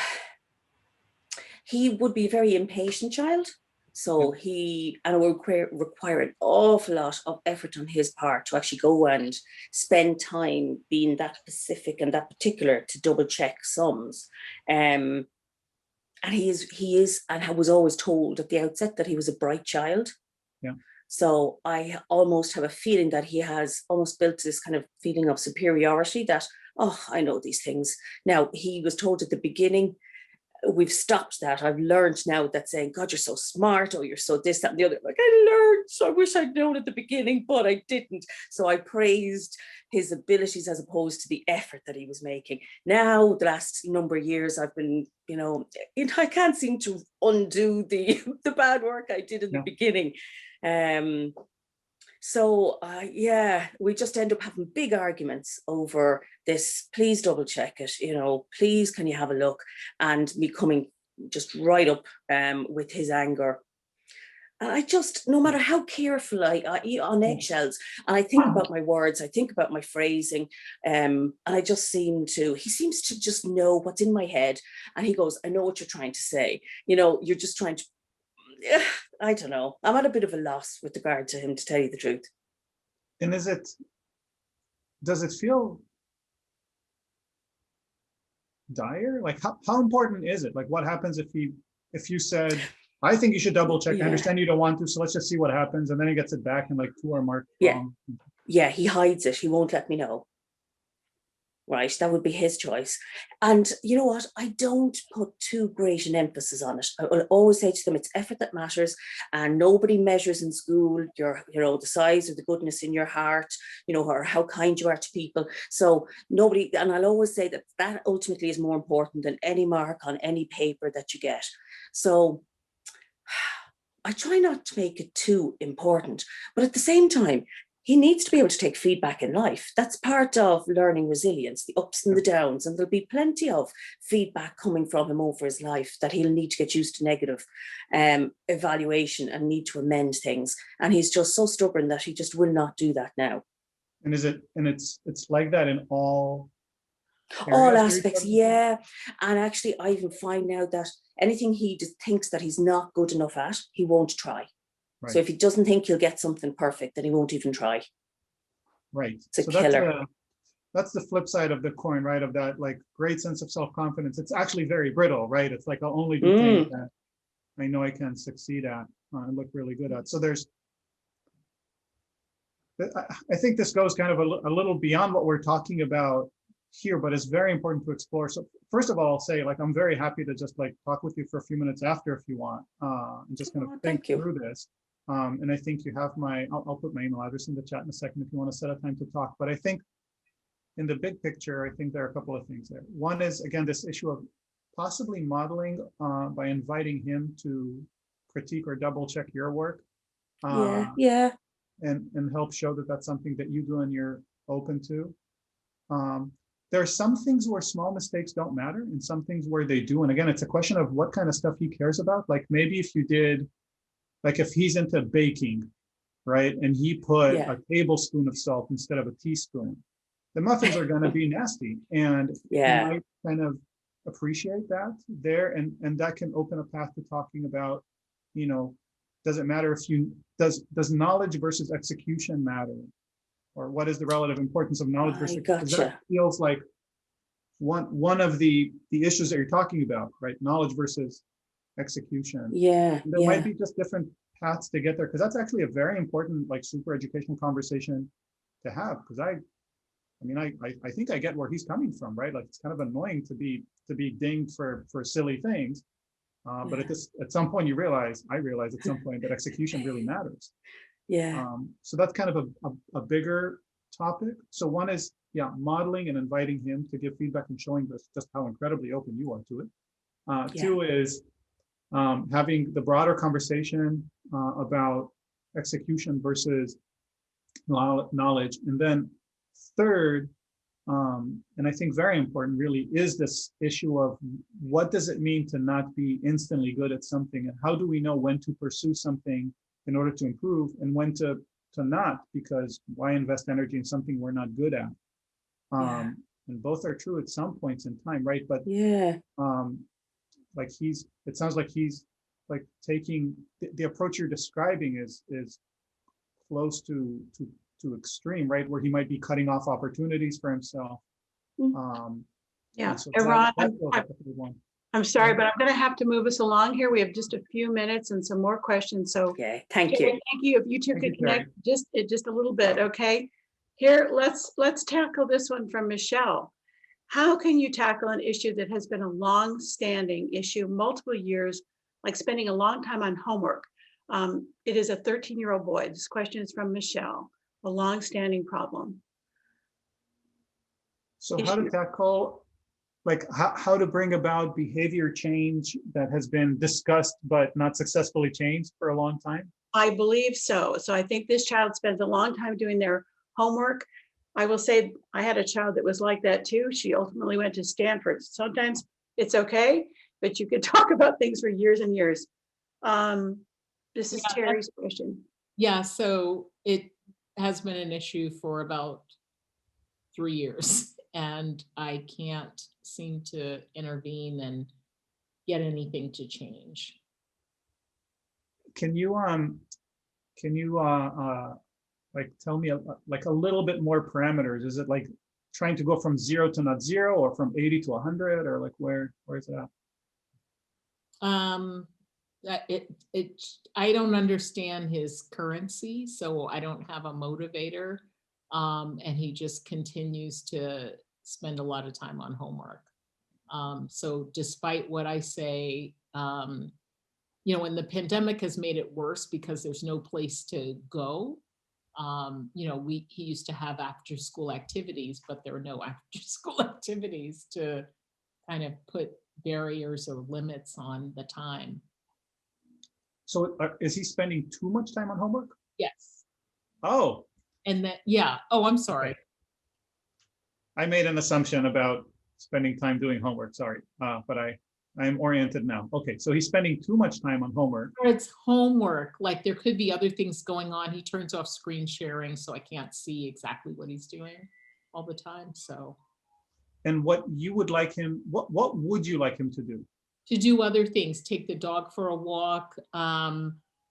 [SPEAKER 3] he would be a very impatient child. So it would require an awful lot of effort on his part to actually go and spend time being that specific and that particular to double check sums. And he is, and I was always told at the outset that he was a bright child.
[SPEAKER 2] Yeah.
[SPEAKER 3] So I almost have a feeling that he has almost built this kind of feeling of superiority that, oh, I know these things. Now, he was told at the beginning, we've stopped that. I've learned now that saying, God, you're so smart, or you're so this, that, and the other. Like, I learned, so I wish I'd known at the beginning, but I didn't. So I praised his abilities as opposed to the effort that he was making. Now, the last number of years, I've been, I can't seem to undo the bad work I did in the beginning. So we just end up having big arguments over this. Please double check it, please, can you have a look? And me coming just right up with his anger. And I just, no matter how careful I eat on eggshells, and I think about my words, I think about my phrasing, and I just he seems to just know what's in my head. And he goes, I know what you're trying to say. You're just trying to, I don't know. I'm at a bit of a loss with regard to him, to tell you the truth.
[SPEAKER 2] And does it feel dire? Like how important is it? Like what happens if you said, I think you should double check. I understand you don't want to, so let's just see what happens. And then he gets it back and like 2 are marked wrong.
[SPEAKER 3] Yeah, he hides it. He won't let me know. Right, that would be his choice. And you know what? I don't put too great an emphasis on it. I will always say to them, it's effort that matters, and nobody measures in school your, the size of the goodness in your heart, or how kind you are to people. So nobody, and I'll always say that ultimately is more important than any mark on any paper that you get. So I try not to make it too important, but at the same time, he needs to be able to take feedback in life. That's part of learning resilience, the ups and the downs, and there'll be plenty of feedback coming from him over his life that he'll need to get used to negative evaluation and need to amend things. And he's just so stubborn that he just will not do that now.
[SPEAKER 2] And it's like that in all
[SPEAKER 3] aspects, yeah. And actually, I even find now that anything he thinks that he's not good enough at, he won't try. Right. So if he doesn't think he'll get something perfect, then he won't even try.
[SPEAKER 2] Right.
[SPEAKER 3] It's a killer.
[SPEAKER 2] That's the flip side of the coin, right? Of that like great sense of self-confidence. It's actually very brittle, right? It's like I'll only do things that I know I can succeed at and look really good at. So I think this goes kind of a little beyond what we're talking about here, but it's very important to explore. So first of all, I'll say, like, I'm very happy to just like talk with you for a few minutes after if you want, and just kind of think
[SPEAKER 3] thank you.
[SPEAKER 2] through this. And I think you have I'll put my email address in the chat in a second if you want to set a time to talk. But I think in the big picture, I think there are a couple of things there. One is, again, this issue of possibly modeling by inviting him to critique or double check your work.
[SPEAKER 3] Yeah.
[SPEAKER 2] And help show that that's something that you do and you're open to. There are some things where small mistakes don't matter and some things where they do. And again, it's a question of what kind of stuff he cares about. Like maybe if you did, like if he's into baking, right? And he put a tablespoon of salt instead of a teaspoon, the muffins are going to be nasty. And you might kind of appreciate that there. And that can open a path to talking about, you know, does it matter if does knowledge versus execution matter? Or what is the relative importance of knowledge versus execution? That feels like one of the issues that you're talking about, right? Knowledge versus execution.
[SPEAKER 3] Yeah.
[SPEAKER 2] There might be just different paths to get there, because that's actually a very important, like, super educational conversation to have. Because I think I get where he's coming from, right? Like, it's kind of annoying to be dinged for silly things. But at some point I realize at some point that execution really matters. So that's kind of a bigger topic. So one is, modeling and inviting him to give feedback and showing just how incredibly open you are to it. Two is having the broader conversation about execution versus knowledge. And then third, and I think very important really, is this issue of what does it mean to not be instantly good at something, and how do we know when to pursue something in order to improve and when to not, because why invest energy in something we're not good at? And both are true at some points in time, right? But like it sounds like he's like taking the approach you're describing is close to extreme, right? Where he might be cutting off opportunities for himself. So
[SPEAKER 1] Eran, I'm sorry, but I'm going to have to move us along here. We have just a few minutes and some more questions. So
[SPEAKER 3] thank you.
[SPEAKER 1] Thank you. If you two could connect just a little bit, okay? Here, let's tackle this one from Michelle. How can you tackle an issue that has been a long-standing issue, multiple years, like spending a long time on homework? It is a 13-year-old boy. This question is from Michelle. A long-standing problem.
[SPEAKER 2] So how to tackle, like how to bring about behavior change that has been discussed but not successfully changed for a long time?
[SPEAKER 1] I believe so. So I think this child spends a long time doing their homework. I will say I had a child that was like that too. She ultimately went to Stanford. Sometimes it's okay, but you could talk about things for years and years. This is Terry's question.
[SPEAKER 4] Yeah, so it has been an issue for about 3 years, and I can't seem to intervene and get anything to change.
[SPEAKER 2] Can you like tell me like a little bit more parameters? Is it like trying to go from 0 to not 0, or from 80 to 100, or like where is it at?
[SPEAKER 4] I don't understand his currency, so I don't have a motivator, and he just continues to spend a lot of time on homework. So despite what I say, you know, and the pandemic has made it worse because there's no place to go. You know, he used to have after school activities, but there were no after school activities to kind of put barriers or limits on the time.
[SPEAKER 2] So is he spending too much time on homework?
[SPEAKER 4] Yes.
[SPEAKER 2] Oh.
[SPEAKER 4] And that, yeah. Oh, I'm sorry.
[SPEAKER 2] I made an assumption about spending time doing homework, sorry. But I'm oriented now. Okay, so he's spending too much time on homework.
[SPEAKER 4] It's homework. Like there could be other things going on. He turns off screen sharing, so I can't see exactly what he's doing all the time. So.
[SPEAKER 2] And what you would like him, what would you like him to do?
[SPEAKER 4] To do other things, take the dog for a walk,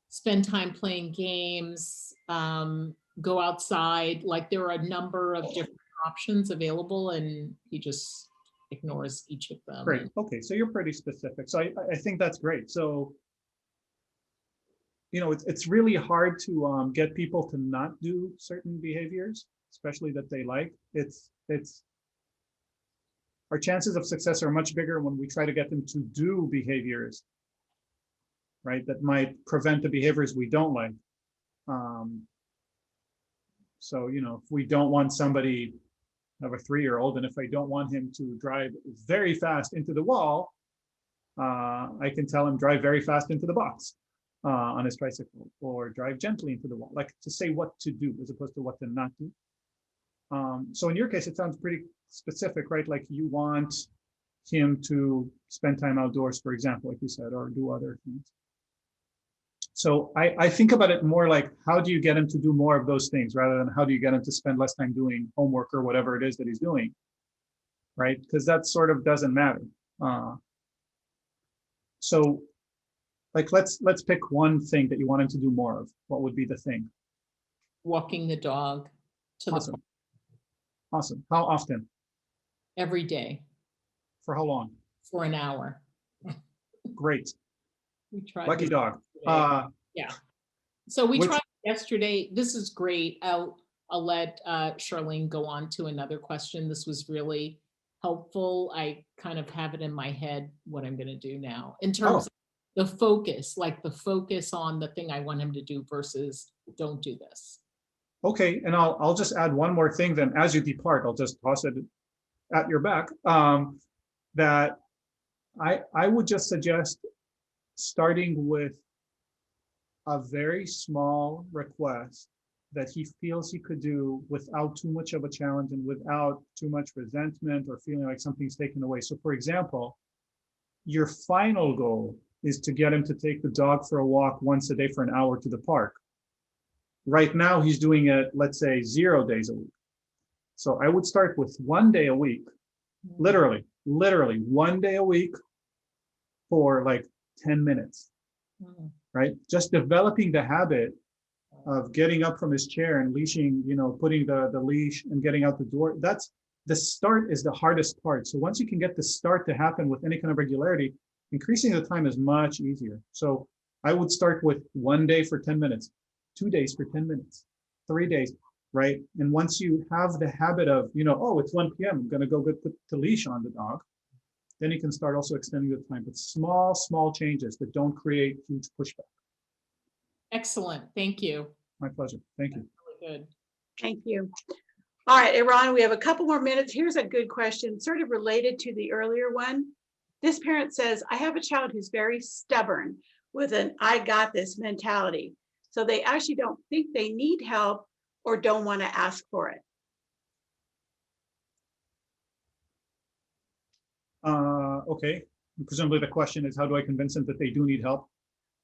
[SPEAKER 4] spend time playing games, go outside. Like there are a number of different options available, and he just ignores each of them.
[SPEAKER 2] Great. Okay, so you're pretty specific. So I think that's great. So, you know, it's really hard to get people to not do certain behaviors, especially that they like. It's our chances of success are much bigger when we try to get them to do behaviors, right, that might prevent the behaviors we don't like. So, you know, if we don't want somebody, I have a 3-year-old, and if I don't want him to drive very fast into the wall, I can tell him drive very fast into the box on his tricycle, or drive gently into the wall, like to say what to do as opposed to what to not do. So in your case, it sounds pretty specific, right? Like you want him to spend time outdoors, for example, like you said, or do other things. So I think about it more like, how do you get him to do more of those things rather than how do you get him to spend less time doing homework or whatever it is that he's doing, right? Because that sort of doesn't matter. So like, let's pick one thing that you want him to do more of. What would be the thing?
[SPEAKER 4] Walking the dog to the
[SPEAKER 2] Awesome. Awesome. How often?
[SPEAKER 4] every day
[SPEAKER 2] For how long?
[SPEAKER 4] for an hour.
[SPEAKER 2] Great.
[SPEAKER 4] We tried
[SPEAKER 2] Lucky
[SPEAKER 4] this
[SPEAKER 2] dog.
[SPEAKER 4] yesterday. Yeah. So we
[SPEAKER 2] which-
[SPEAKER 4] tried yesterday. This is great. I'll let Charlene go on to another question. This was really helpful. I kind of have it in my head what I'm going to do now in terms of the focus, like the focus on the thing I want him to do versus don't do this.
[SPEAKER 2] Okay, and I'll just add one more thing then. As you depart, I'll just toss it at your back. That I would just suggest starting with a very small request that he feels he could do without too much of a challenge and without too much resentment or feeling like something's taken away. So for example, your final goal is to get him to take the dog for a walk once a day for an hour to the park. Right now, he's doing it, let's say, 0 days a week. So I would start with 1 day a week, literally 1 day a week for like 10 minutes, right? Just developing the habit of getting up from his chair and leashing, you know, putting the leash and getting out the door. That's the start is the hardest part. So once you can get the start to happen with any kind of regularity, increasing the time is much easier. So I would start with 1 day for 10 minutes, 2 days for 10 minutes, 3 days, right? And once you have the habit of, you know, oh, it's 1 p.m., I'm going to go put the leash on the dog, then you can start also extending the time. But small changes that don't create huge pushback.
[SPEAKER 4] Excellent. Thank you.
[SPEAKER 2] My pleasure. Thank you.
[SPEAKER 4] Really good.
[SPEAKER 1] Thank you. All right, Eran, we have a couple more minutes. Here's a good question, sort of related to the earlier one. This parent says, I have a child who's very stubborn with an I got this mentality. So they actually don't think they need help or don't want to ask for it.
[SPEAKER 2] Okay. Presumably the question is, how do I convince them that they do need help?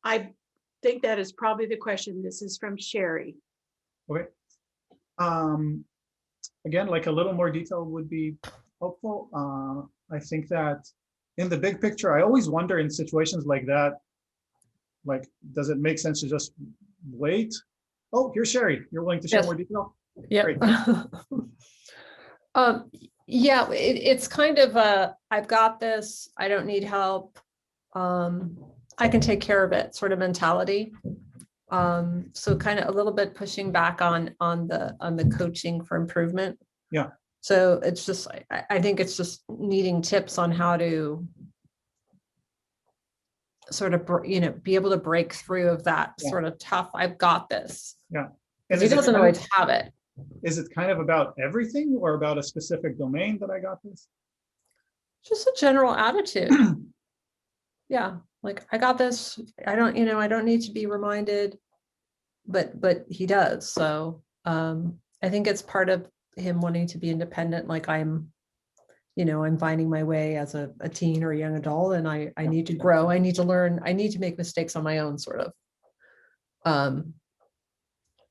[SPEAKER 1] I think that is probably the question. This is from Sherry.
[SPEAKER 2] Okay. Again, like a little more detail would be helpful. I think that in the big picture, I always wonder in situations like that, like, does it make sense to just wait? Oh, here's Sherry. You're willing to share more detail?
[SPEAKER 5] Yeah. Yeah, it's kind of a, I've got this, I don't need help. I can take care of it sort of mentality. So kind of a little bit pushing back on the coaching for improvement.
[SPEAKER 2] Yeah.
[SPEAKER 5] So it's just, I think it's just needing tips on how to sort of, you know, be able to break through of that sort of tough, I've got this.
[SPEAKER 2] Yeah.
[SPEAKER 5] Because he doesn't always have it.
[SPEAKER 2] Is it kind of about everything or about a specific domain that I got this?
[SPEAKER 5] Just a general attitude. Yeah, like I got this. I don't need to be reminded, but he does. So I think it's part of him wanting to be independent. Like I'm finding my way as a teen or a young adult, and I need to grow. I need to learn. I need to make mistakes on my own, sort of.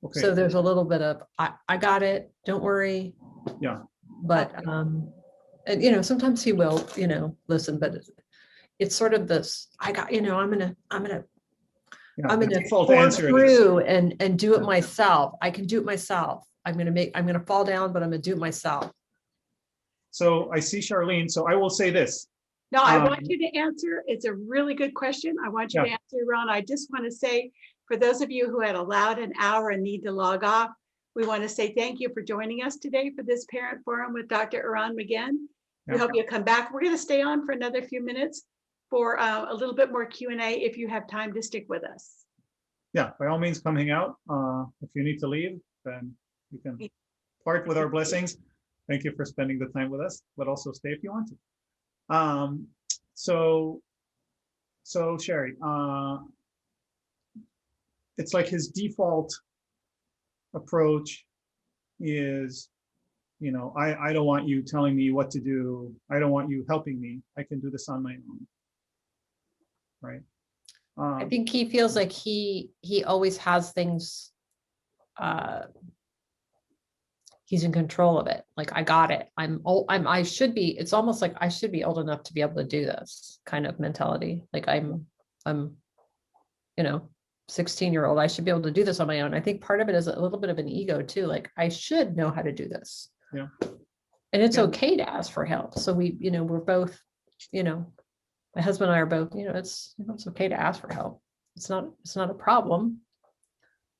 [SPEAKER 2] Okay.
[SPEAKER 5] So there's a little bit of I got it. Don't worry.
[SPEAKER 2] Yeah.
[SPEAKER 5] But and sometimes he will listen, but it's sort of this. I'm gonna form through and do it myself. I can do it myself. I'm gonna fall down, but I'm gonna do it myself.
[SPEAKER 2] So I see Charlene. So I will say this.
[SPEAKER 1] No, I want you to answer. It's a really good question. I want you to answer, Ron. I just want to say, for those of you who had allowed an hour and need to log off, we want to say thank you for joining us today for this parent forum with Dr. Eran Magen. We hope you'll come back. We're going to stay on for another few minutes for a little bit more Q&A if you have time to stick with us.
[SPEAKER 2] Yeah, by all means, come hang out. If you need to leave, then you can part with our blessings. Thank you for spending the time with us, but also stay if you want to. So Sherry, it's like his default approach is, you know, I don't want you telling me what to do. I don't want you helping me. I can do this on my own. Right.
[SPEAKER 5] I think he feels like he always has things, he's in control of it. Like, I got it. I should be, it's almost like I should be old enough to be able to do this kind of mentality. Like I'm, you know, 16-year-old, I should be able to do this on my own. I think part of it is a little bit of an ego too. Like, I should know how to do this.
[SPEAKER 2] Yeah.
[SPEAKER 5] And it's
[SPEAKER 2] Yeah.
[SPEAKER 5] okay to ask for help. So we, you know, we're both, you know, my husband and I are both, you know, it's okay to ask for help. It's not a problem.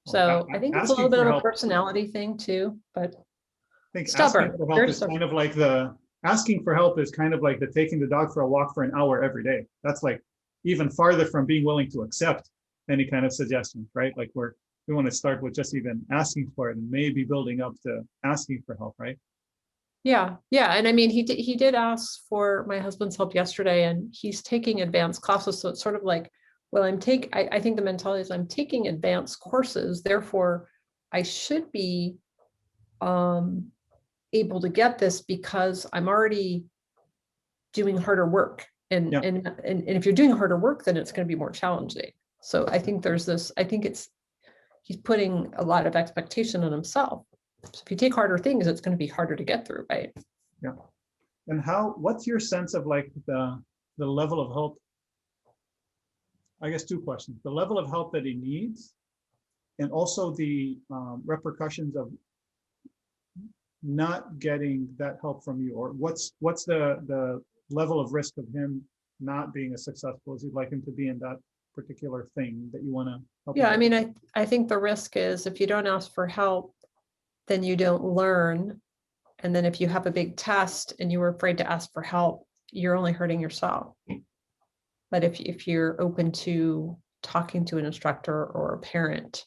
[SPEAKER 5] So I think it's a little bit of a personality thing too, but
[SPEAKER 2] I think
[SPEAKER 5] stubborn.
[SPEAKER 2] asking for help
[SPEAKER 5] Very
[SPEAKER 2] is
[SPEAKER 5] stubborn.
[SPEAKER 2] kind of like the asking for help is kind of like the taking the dog for a walk for an hour every day. That's like even farther from being willing to accept any kind of suggestions, right? Like we want to start with just even asking for it and maybe building up to asking for help, right?
[SPEAKER 5] Yeah. And I mean, he did ask for my husband's help yesterday, and he's taking advanced classes. So it's sort of like, well, I think the mentality is I'm taking advanced courses, therefore I should be able to get this because I'm already doing harder work. And if you're doing harder work, then it's going to be more challenging. So I think there's this, I think he's putting a lot of expectation on himself. So if you take harder things, it's going to be harder to get through, right?
[SPEAKER 2] Yeah. And what's your sense of like the level of help? I guess two questions: the level of help that he needs, and also the repercussions of not getting that help from you, or what's the level of risk of him not being as successful as you'd like him to be in that particular thing that you want to help?
[SPEAKER 5] Yeah, I mean, I think the risk is if you don't ask for help, then you don't learn. And then if you have a big test and you were afraid to ask for help, you're only hurting yourself. But if you're open to talking to an instructor or a parent,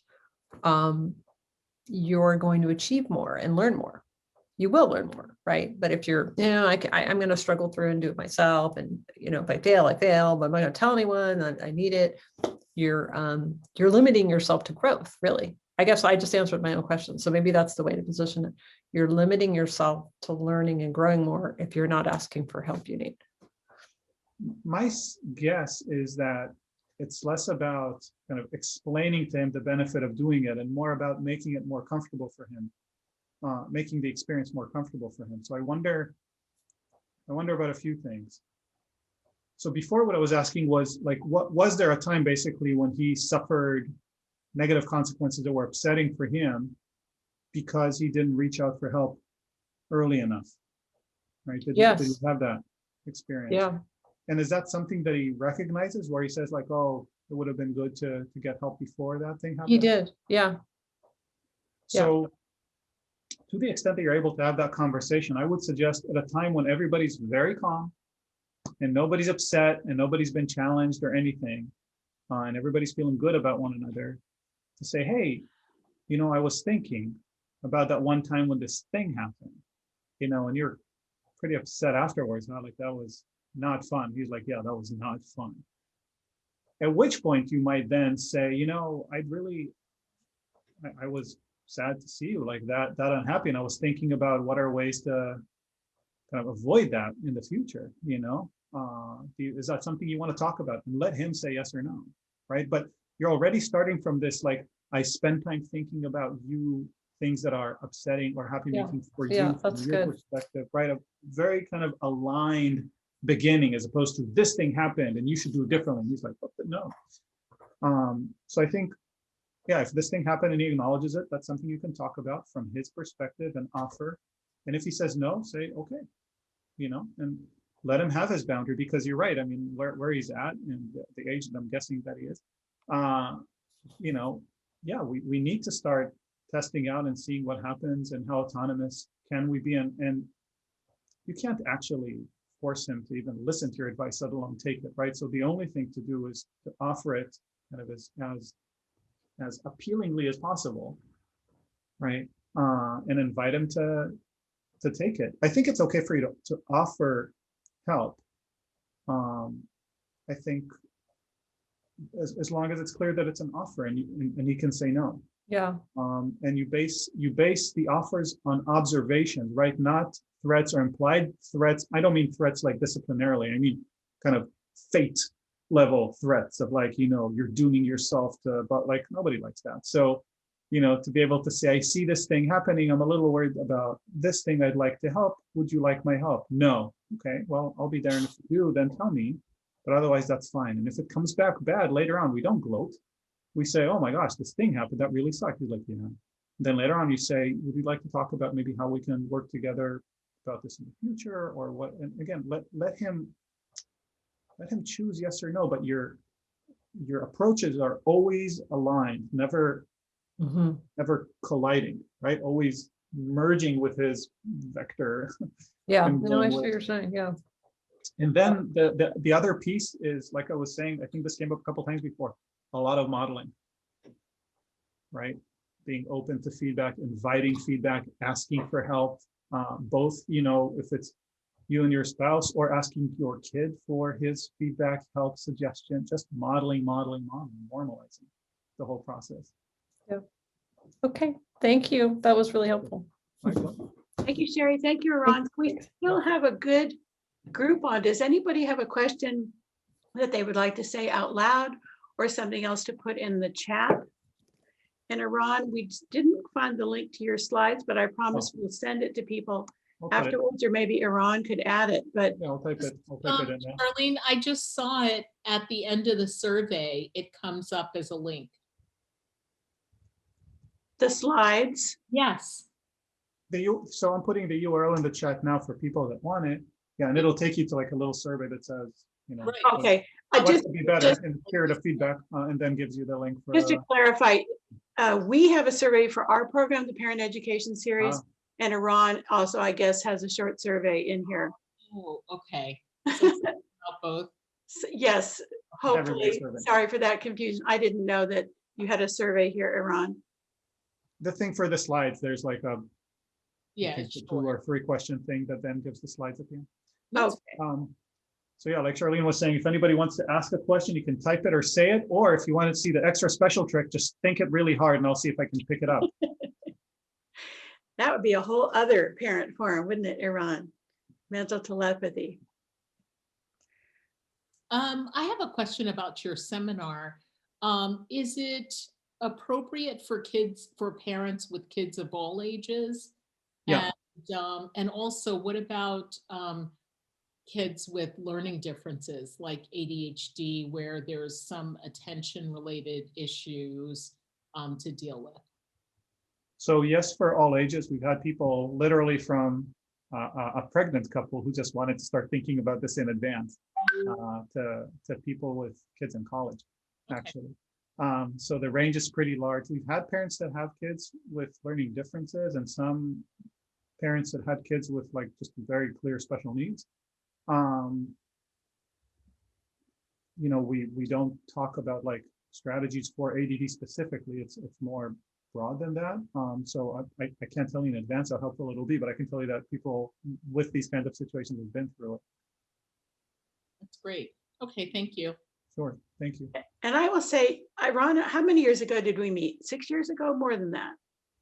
[SPEAKER 5] you're going to achieve more and learn more. You will learn more, right? But if you're, you know, I'm going to struggle through and do it myself, and you know, if I fail, I fail. But I'm not going to tell anyone. I need it. You're limiting yourself to growth, really. I guess I just answered my own question. So maybe that's the way to position it. You're limiting yourself to learning and growing more if you're not asking for help you need.
[SPEAKER 2] My guess is that it's less about kind of explaining to him the benefit of doing it and more about making it more comfortable for him, making the experience more comfortable for him. So I wonder about a few things. So before, what I was asking was like, what was there a time basically when he suffered negative consequences that were upsetting for him because he didn't reach out for help early enough, right? Did you have that experience? Yeah. And is that something that he recognizes, where he says like, oh, it would have been good to get help before that thing happened?
[SPEAKER 5] He did, yeah.
[SPEAKER 2] So to the extent that you're able to have that conversation, I would suggest at a time when everybody's very calm and nobody's upset and nobody's been challenged or anything, and everybody's feeling good about one another, to say, hey, you know, I was thinking about that one time when this thing happened, you know, and you're pretty upset afterwards, not like that was not fun. He's like, yeah, that was not fun. At which point you might then say, you know, I was sad to see you like that unhappy. And I was thinking about what are ways to kind of avoid that in the future, you know? Is that something you want to talk about? And let him say yes or no, right? But you're already starting from this, like, I spend time thinking about you, things that are upsetting or happy making for you from your perspective, right? A very kind of aligned beginning, as opposed to this thing happened and you should do it differently. And he's like, oh, no. So I think, yeah, if this thing happened and he acknowledges it, that's something you can talk about from his perspective and offer. And if he says no, say, okay, you know, and let him have his boundary, because you're right. I mean, where he's at and the age that I'm guessing that he is, you know, yeah, we need to start testing out and seeing what happens and how autonomous can we be. And you can't actually force him to even listen to your advice, let alone take it, right? So the only thing to do is to offer it kind of as appealingly as possible, right? And invite him to take it. I think it's okay for you to offer help. I think as long as it's clear that it's an offer and you can say no.
[SPEAKER 5] Yeah.
[SPEAKER 2] And you base the offers on observations, right? Not threats or implied threats. I don't mean threats like disciplinarily. I mean kind of fate level threats of like, you're dooming yourself to, but like nobody likes that. So, to be able to say, I see this thing happening. I'm a little worried about this thing. I'd like to help. Would you like my help? No. Okay, well, I'll be there. And if you do, then tell me. But otherwise, that's fine. And if it comes back bad later on, we don't gloat. We say, oh my gosh, this thing happened. That really sucked. He's like, yeah. Then later on, you say, would you like to talk about maybe how we can work together about this in the future or what? And again, let him choose yes or no. But your approaches are always aligned, never colliding, right? Always merging with his vector.
[SPEAKER 5] Yeah,
[SPEAKER 2] and
[SPEAKER 5] no, I
[SPEAKER 2] going
[SPEAKER 5] see what
[SPEAKER 2] with-
[SPEAKER 5] you're saying, yeah.
[SPEAKER 2] And then the other piece is, like I was saying, I think this came up a couple times before, a lot of modeling, right? Being open to feedback, inviting feedback, asking for help, both, if it's you and your spouse or asking your kid for his feedback, help, suggestion, just modeling, normalizing the whole process.
[SPEAKER 5] Okay, thank you. That was really helpful.
[SPEAKER 1] Thank you, Sherry. Thank you, Eran. We still have a good group on. Does anybody have a question that they would like to say out loud or something else to put in the chat? And Eran, we didn't find the link to your slides, but I promise we'll send it to people afterwards, or maybe Eran could add it, but
[SPEAKER 2] Yeah, I'll type it in now.
[SPEAKER 4] Charlene, I just saw it at the end of the survey. It comes up as a link.
[SPEAKER 1] the slides.
[SPEAKER 4] Yes.
[SPEAKER 2] So I'm putting the URL in the chat now for people that want it. Yeah, and it'll take you to like a little survey that says,
[SPEAKER 4] Right.
[SPEAKER 1] Okay, I
[SPEAKER 2] what
[SPEAKER 1] just
[SPEAKER 2] could be better in the period of feedback, and then gives you the link for.
[SPEAKER 1] to clarify, we have a survey for our program, the Parent Education Series, and Eran also, I guess, has a short survey in here.
[SPEAKER 4] Oh, okay. So it's about both.
[SPEAKER 1] Yes, hopefully.
[SPEAKER 2] survey.
[SPEAKER 1] Sorry for that confusion. I didn't know that you had a survey here, Eran.
[SPEAKER 2] The thing for the slides, there's like a
[SPEAKER 4] Yeah,
[SPEAKER 2] I think
[SPEAKER 4] it's
[SPEAKER 2] the 2
[SPEAKER 4] short.
[SPEAKER 2] or 3 question thing that then gives the slides at the end.
[SPEAKER 1] Okay.
[SPEAKER 2] So yeah, like Charlene was saying, if anybody wants to ask a question, you can type it or say it, or if you want to see the extra special trick, just think it really hard and I'll see if I can pick it up.
[SPEAKER 1] That would be a whole other parent forum, wouldn't it, Eran? Mental telepathy.
[SPEAKER 4] I have a question about your seminar. Is it appropriate for parents with kids of all ages?
[SPEAKER 2] Yeah.
[SPEAKER 4] And also, what about kids with learning differences like ADHD, where there's some attention-related issues to deal with?
[SPEAKER 2] So yes, for all ages, we've had people literally from a pregnant couple who just wanted to start thinking about this in advance, to people with kids in college, actually. So the range is pretty large. We've had parents that have kids with learning differences and some parents that had kids with like just very clear special needs. We don't talk about like strategies for ADD specifically. It's more broad than that. So I can't tell you in advance how helpful it'll be, but I can tell you that people with these kinds of situations have been through it.
[SPEAKER 4] That's great. Okay, thank you.
[SPEAKER 2] Sure, thank you.
[SPEAKER 1] And I will say, Eran, how many years ago did we meet? 6 years ago? More than that?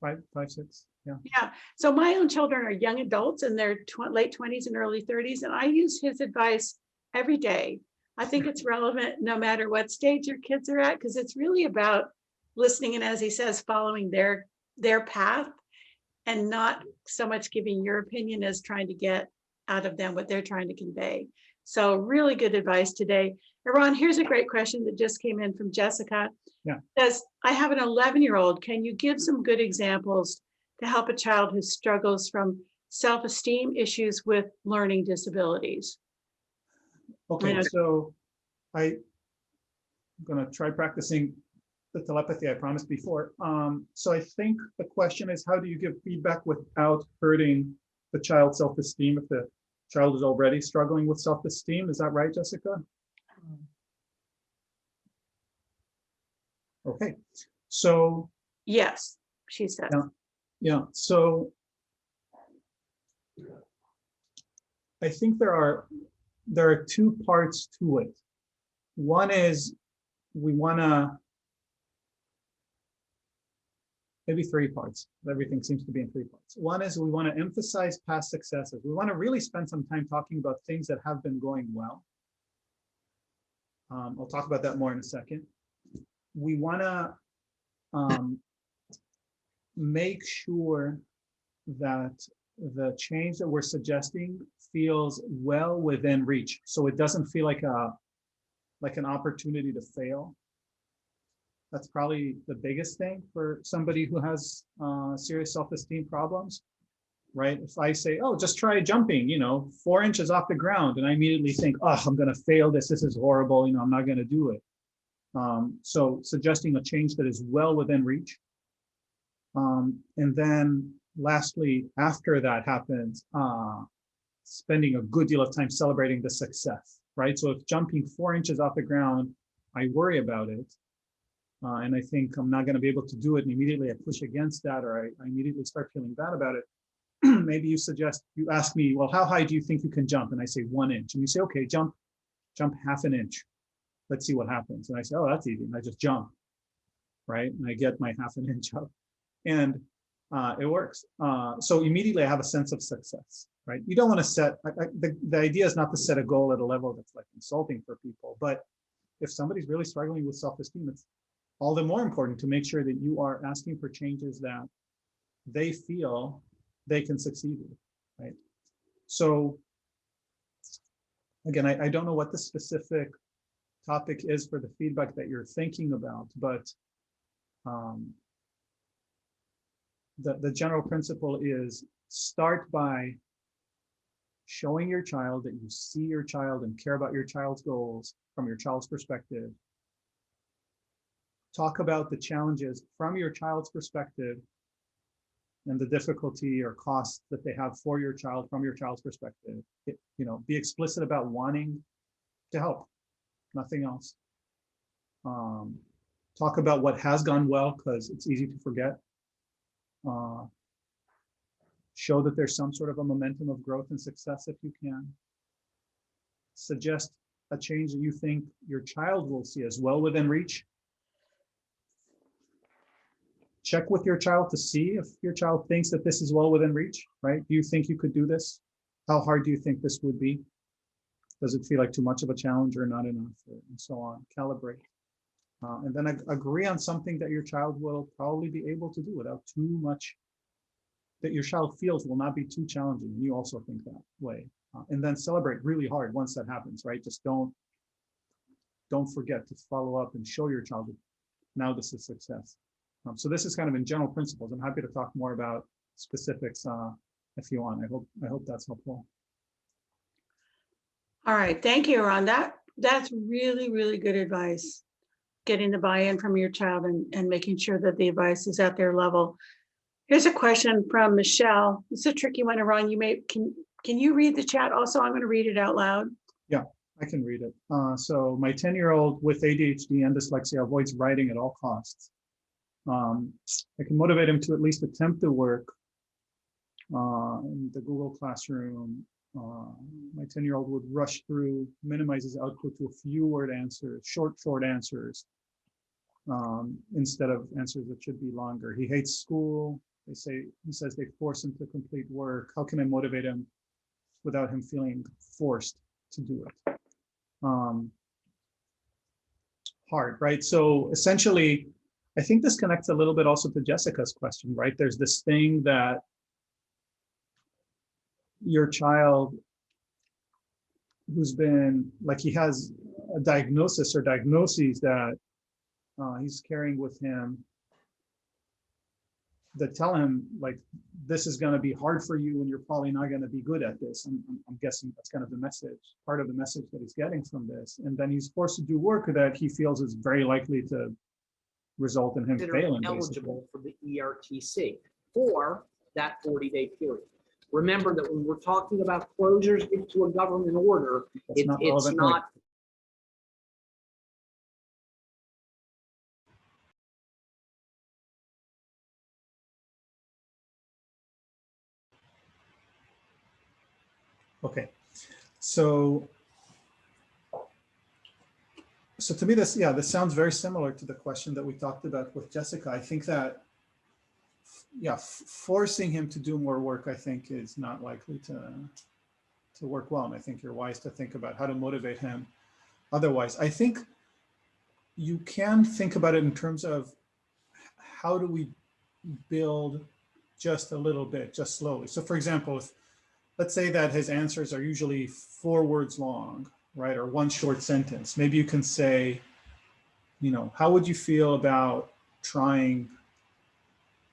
[SPEAKER 2] 5, 6, yeah.
[SPEAKER 1] Yeah. So my own children are young adults in their late 20s and early 30s, and I use his advice every day. I think it's relevant no matter what stage your kids are at, because it's really about listening and, as he says, following their path and not so much giving your opinion as trying to get out of them what they're trying to convey. So really good advice today. Eran, here's a great question that just came in from Jessica.
[SPEAKER 2] Yeah.
[SPEAKER 1] Says, I have an 11-year-old. Can you give some good examples to help a child who struggles from self-esteem issues with learning disabilities?
[SPEAKER 2] Okay, so I'm gonna try practicing the telepathy I promised before. So I think the question is, how do you give feedback without hurting the child's self-esteem? child is already struggling with self-esteem. Is that right, Jessica? Okay, so
[SPEAKER 1] Yes, she said.
[SPEAKER 2] yeah, so I think there are two parts to it. One is we want to, maybe three parts. Everything seems to be in three parts. One is we want to emphasize past successes. We want to really spend some time talking about things that have been going well. I'll talk about that more in a second. We want to make sure that the change that we're suggesting feels well within reach. So it doesn't feel like an opportunity to fail. That's probably the biggest thing for somebody who has serious self-esteem problems, right? If I say, oh, just try jumping, 4 inches off the ground, and I immediately think, oh, I'm going to fail this. This is horrible. I'm not going to do it. So suggesting a change that is well within reach. And then lastly, after that happens, spending a good deal of time celebrating the success, right? So if jumping 4 inches off the ground, I worry about it. And I think I'm not going to be able to do it. And immediately I push against that, or I immediately start feeling bad about it. Maybe you ask me, well, how high do you think you can jump? And I say 1 inch. And you say, okay, jump half an inch. Let's see what happens. And I say, oh, that's easy. And I just jump, right? And I get my half an inch up. And it works. So immediately I have a sense of success, right? You don't want to set, the idea is not to set a goal at a level that's like insulting for people. But if somebody's really struggling with self-esteem, it's all the more important to make sure that you are asking for changes that they feel they can succeed with, right? So again, I don't know what the specific topic is for the feedback that you're thinking about, but the general principle is start by showing your child that you see your child and care about your child's goals from your child's perspective. Talk about the challenges from your child's perspective and the difficulty or costs that they have for your child from your child's perspective. Be explicit about wanting to help, nothing else. Talk about what has gone well, because it's easy to forget. Show that there's some sort of a momentum of growth and success if you can. Suggest a change that you think your child will see as well within reach. Check with your child to see if your child thinks that this is well within reach, right? Do you think you could do this? How hard do you think this would be? Does it feel like too much of a challenge or not enough, and so on? Calibrate. And then agree on something that your child will probably be able to do without too much, that your child feels will not be too challenging. And you also think that way. And then celebrate really hard once that happens, right? Just don't forget to follow up and show your child that now this is success. So this is kind of in general principles. I'm happy to talk more about specifics if you want. I hope that's helpful.
[SPEAKER 1] All right, thank you, Eran. That's really, really good advice. Getting the buy-in from your child and making sure that the advice is at their level. Here's a question from Michelle. It's a tricky one, Eran. Can you read the chat also? I'm going to read it out loud.
[SPEAKER 2] Yeah, I can read it. So my 10-year-old with ADHD and dyslexia avoids writing at all costs. I can motivate him to at least attempt the work in the Google Classroom. My 10-year-old would rush through, minimize his output to a few word answers, short answers, instead of answers that should be longer. He hates school. He says they force him to complete work. How can I motivate him without him feeling forced to do it? Hard, right? So essentially, I think this connects a little bit also to Jessica's question, right? There's this thing that your child who's been, like, he has a diagnosis or diagnoses that he's carrying with him that tell him, like, this is going to be hard for you and you're probably not going to be good at this. I'm guessing that's kind of the message, part of the message that he's getting from this. And then he's forced to do work that he feels is very likely to result in him failing.
[SPEAKER 6] Eligible for the ERTC for that 40-day period. Remember that when we're talking about closures into a government order,
[SPEAKER 2] That's not
[SPEAKER 6] it's
[SPEAKER 2] relevant
[SPEAKER 6] not.
[SPEAKER 2] Okay, so to me, this sounds very similar to the question that we talked about with Jessica. I think that, forcing him to do more work, I think, is not likely to work well. And I think you're wise to think about how to motivate him. Otherwise, I think you can think about it in terms of how do we build just a little bit, just slowly. So for example, let's say that his answers are usually 4 words long, right? Or 1 short sentence. Maybe you can say, how would you feel about trying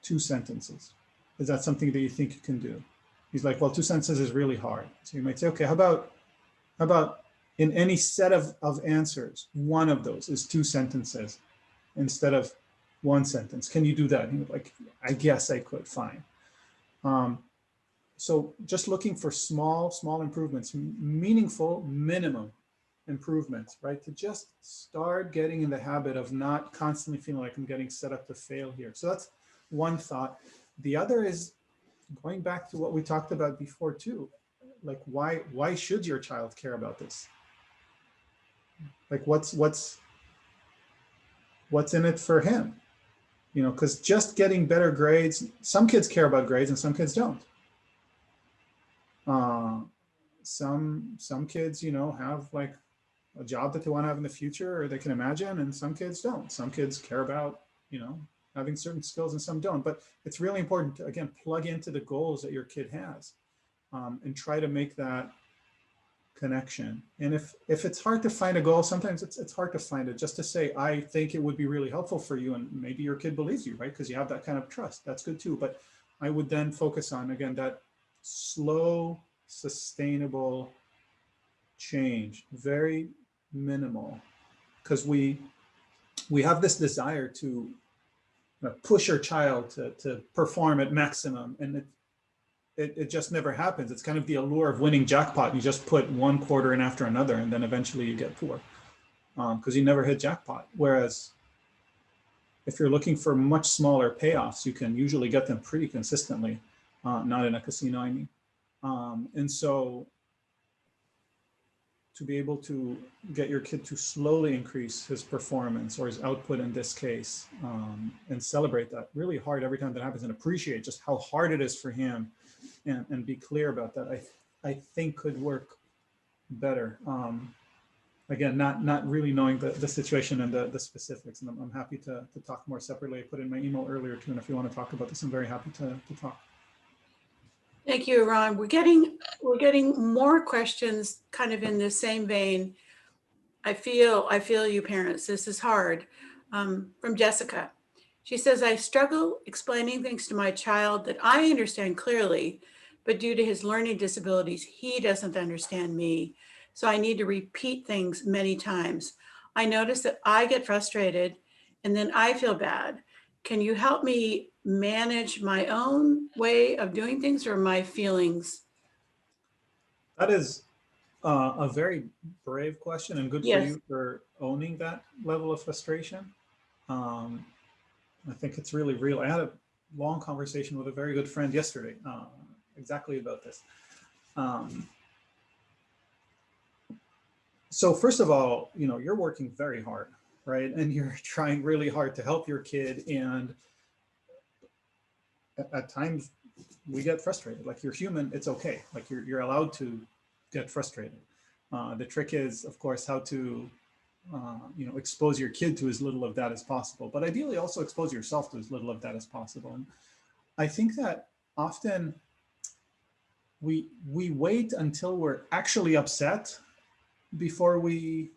[SPEAKER 2] 2 sentences? Is that something that you think you can do? He's like, well, 2 sentences is really hard. So you might say, okay, how about in any set of answers, one of those is 2 sentences instead of 1 sentence. Can you do that? And you're like, I guess I could, fine. So just looking for small improvements, meaningful minimum improvements, right? To just start getting in the habit of not constantly feeling like I'm getting set up to fail here. So that's one thought. The other is going back to what we talked about before too. Like, why should your child care about this? Like, what's in it for him? Because just getting better grades, some kids care about grades and some kids don't. Some kids, have like a job that they want to have in the future or they can imagine, and some kids don't. Some kids care about, having certain skills and some don't. But it's really important to, again, plug into the goals that your kid has, and try to make that connection. And if it's hard to find a goal, sometimes it's hard to find it. Just to say, I think it would be really helpful for you, and maybe your kid believes you, right? Because you have that kind of trust. That's good too. But I would then focus on, again, that slow, sustainable change, very minimal, because we have this desire to push our child to perform at maximum, and it just never happens. It's kind of the allure of winning jackpot. You just put 1 quarter in after another, and then eventually you get poor because you never hit jackpot. Whereas if you're looking for much smaller payoffs, you can usually get them pretty consistently, not in a casino, I mean. And so to be able to get your kid to slowly increase his performance or his output in this case, and celebrate that really hard every time that happens, and appreciate just how hard it is for him, and be clear about that, I think could work better. Again, not really knowing the situation and the specifics, and I'm happy to talk more separately. I put in my email earlier too, and if you want to talk about this, I'm very happy to talk.
[SPEAKER 1] Thank you, Eran. We're getting more questions kind of in the same vein. I feel you parents, this is hard. From Jessica. She says, I struggle explaining things to my child that I understand clearly, but due to his learning disabilities, he doesn't understand me. So I need to repeat things many times. I notice that I get frustrated and then I feel bad. Can you help me manage my own way of doing things or my feelings?
[SPEAKER 2] That is a very brave question, and good for you for owning that level of frustration. I think it's really real. I had a long conversation with a very good friend yesterday, exactly about this. So first of all, you're working very hard, right? And you're trying really hard to help your kid. And at times we get frustrated. Like, you're human, it's okay. Like, you're allowed to get frustrated. The trick is, of course, how to expose your kid to as little of that as possible, but ideally also expose yourself to as little of that as possible. And I think that often we wait until we're actually upset before we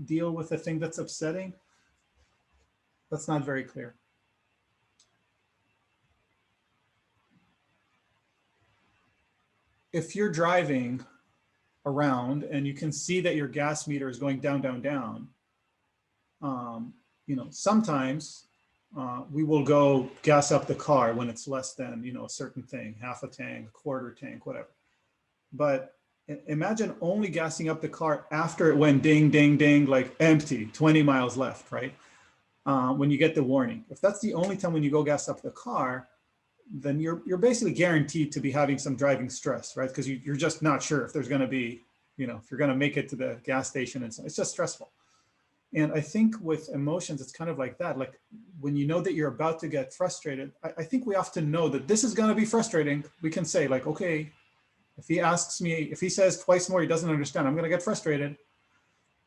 [SPEAKER 2] deal with the thing that's upsetting. That's not very clear. If you're driving around and you can see that your gas meter is going down, down, down, sometimes we will go gas up the car when it's less than, you know, a certain thing, half a tank, a quarter tank, whatever. But imagine only gassing up the car after it went ding, ding, ding, like empty, 20 miles left, right? When you get the warning. If that's the only time when you go gas up the car, then you're basically guaranteed to be having some driving stress, right? Because you're just not sure if there's going to be, you know, if you're going to make it to the gas station, and so it's just stressful. And I think with emotions, it's kind of like that. Like when you know that you're about to get frustrated, I think we often know that this is going to be frustrating. We can say like, okay, if he asks me, if he says twice more, he doesn't understand, I'm going to get frustrated,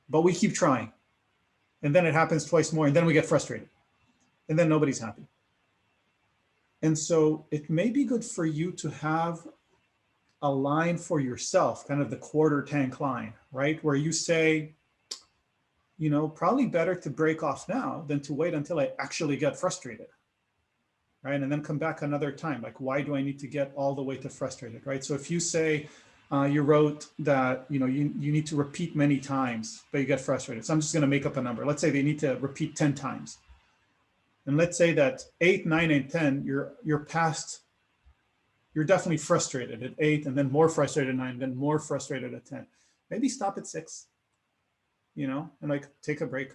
[SPEAKER 2] but we keep trying. And then it happens twice more, and then we get frustrated, and then nobody's happy. And so it may be good for you to have a line for yourself, kind of the quarter tank line, right? Where you say, you know, probably better to break off now than to wait until I actually get frustrated, right? And then come back another time. Like, why do I need to get all the way to frustrated, right? So if you say, you wrote that, you know, you need to repeat many times, but you get frustrated. So I'm just going to make up a number. Let's say they need to repeat 10 times. And let's say that 8, 9, and 10, you're past, you're definitely frustrated at 8, and then more frustrated at 9, then more frustrated at 10. Maybe stop at 6, you know, and like take a break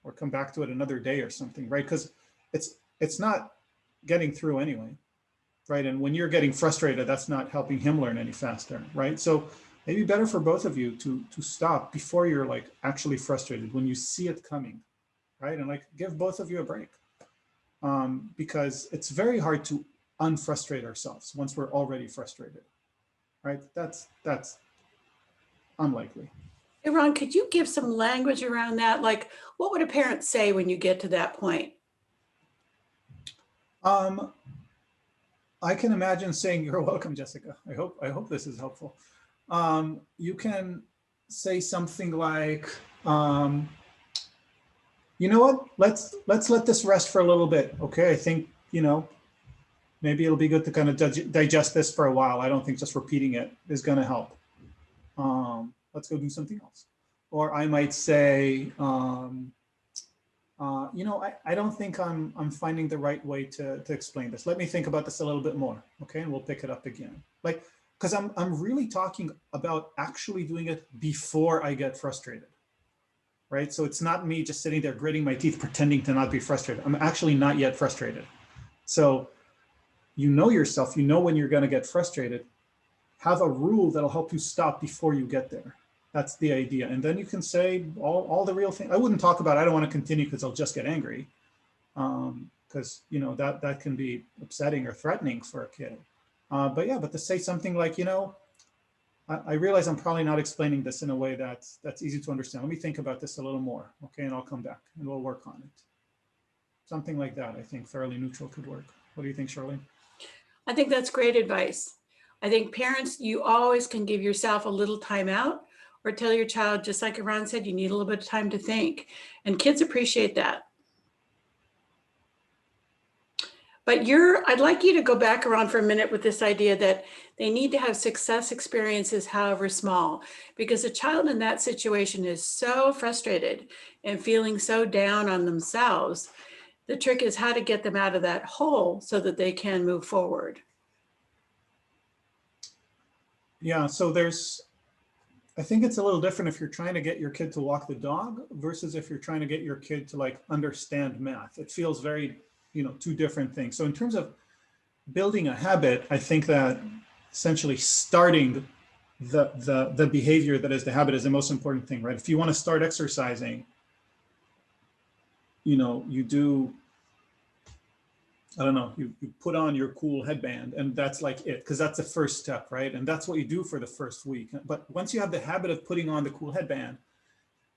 [SPEAKER 2] or come back to it another day or something, right? Because it's not getting through anyway, right? And when you're getting frustrated, that's not helping him learn any faster, right? So maybe better for both of you to stop before you're like actually frustrated, when you see it coming, right? And like give both of you a break, because it's very hard to unfrustrate ourselves once we're already frustrated, right? That's unlikely.
[SPEAKER 1] Eran, could you give some language around that? Like, what would a parent say when you get to that point?
[SPEAKER 2] I can imagine saying, "You're welcome, Jessica. I hope this is helpful." You can say something like, you know what? Let's let this rest for a little bit. Okay, I think, you know, maybe it'll be good to kind of digest this for a while. I don't think just repeating it is going to help. Let's go do something else. Or I might say, you know, I don't think I'm finding the right way to explain this. Let me think about this a little bit more. Okay, and we'll pick it up again. Like, because I'm really talking about actually doing it before I get frustrated. Right? So it's not me just sitting there gritting my teeth, pretending to not be frustrated. I'm actually not yet frustrated. So you know yourself, you know when you're going to get frustrated. Have a rule that'll help you stop before you get there. That's the idea. And then you can say all the real things. I wouldn't talk about, I don't want to continue because I'll just get angry. Because, you know, that can be upsetting or threatening for a kid. But yeah, but to say something like, you know, I realize I'm probably not explaining this in a way that's easy to understand. Let me think about this a little more, okay? And I'll come back and we'll work on it. Something like that, I think fairly neutral could work. What do you think, Charlene?
[SPEAKER 1] I think that's great advice. I think parents, you always can give yourself a little time out, or tell your child, just like Eran said, you need a little bit of time to think. And kids appreciate that. But I'd like you to go back around for a minute with this idea that they need to have success experiences, however small, because a child in that situation is so frustrated and feeling so down on themselves. The trick is how to get them out of that hole so that they can move forward.
[SPEAKER 2] Yeah, so I think it's a little different if you're trying to get your kid to walk the dog versus if you're trying to get your kid to like understand math. It feels very, you know, two different things. So in terms of building a habit, I think that essentially starting the behavior that is the habit is the most important thing, right? If you want to start exercising, you know, you do, I don't know, you put on your cool headband and that's like it, because that's the first step, right? And that's what you do for the first week. But once you have the habit of putting on the cool headband,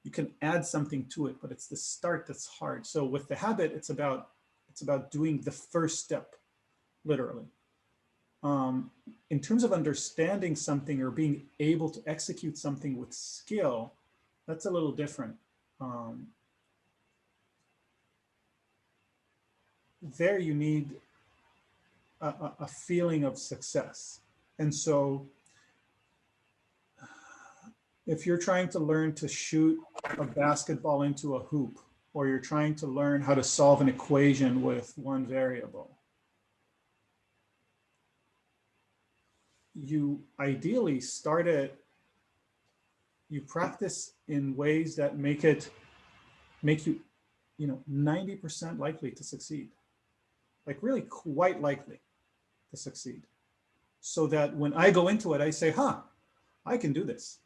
[SPEAKER 2] you can add something to it, but it's the start that's hard. So with the habit, it's about doing the first step, literally. In terms of understanding something or being able to execute something with skill, that's a little different. There you need a feeling of success. And so if you're trying to learn to shoot a basketball into a hoop, or you're trying to learn how to solve an equation with one variable, you ideally start it, you practice in ways that make you, 90% likely to succeed, like really quite likely to succeed. So that when I go into it, I say, I can do this,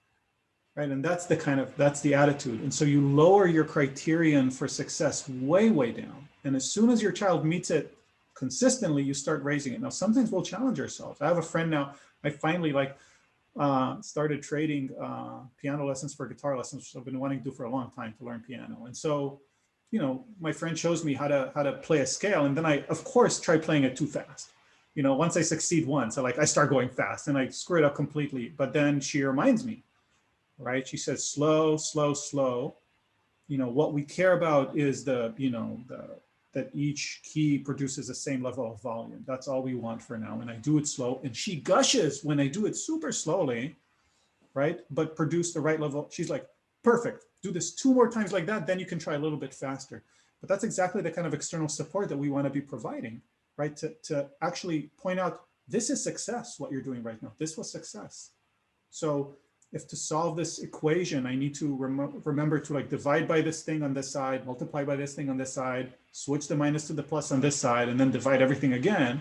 [SPEAKER 2] right? And that's the attitude. And so you lower your criterion for success way, way down. And as soon as your child meets it consistently, you start raising it. Now, sometimes we'll challenge ourselves. I have a friend now, I finally started trading piano lessons for guitar lessons, which I've been wanting to do for a long time, to learn piano. And so, my friend shows me how to play a scale. And then I, of course, try playing it too fast. Once I succeed once, I start going fast and I screw it up completely. But then she reminds me, right? She says, slow, slow, slow. What we care about is that each key produces the same level of volume. That's all we want for now. And I do it slow. And she gushes when I do it super slowly, right? But produce the right level. She's like, perfect. Do this 2 more times like that. Then you can try a little bit faster. But that's exactly the kind of external support that we want to be providing, right? To actually point out, this is success, what you're doing right now. This was success. So if to solve this equation, I need to remember to divide by this thing on this side, multiply by this thing on this side, switch the minus to the plus on this side, and then divide everything again,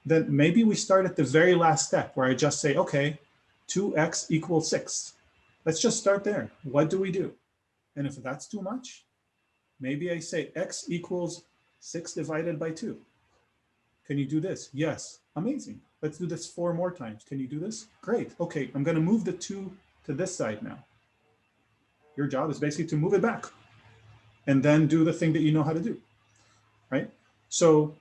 [SPEAKER 2] then maybe we start at the very last step where I just say, okay, 2x equals 6. Let's just start there. What do we do? And if that's too much, maybe I say x equals 6 divided by 2. Can you do this? Yes. Amazing. Let's do this 4 more times. Can you do this? Great. Okay, I'm going to move the 2 to this side now. Your job is basically to move it back and then do the thing that you know how to do, right? So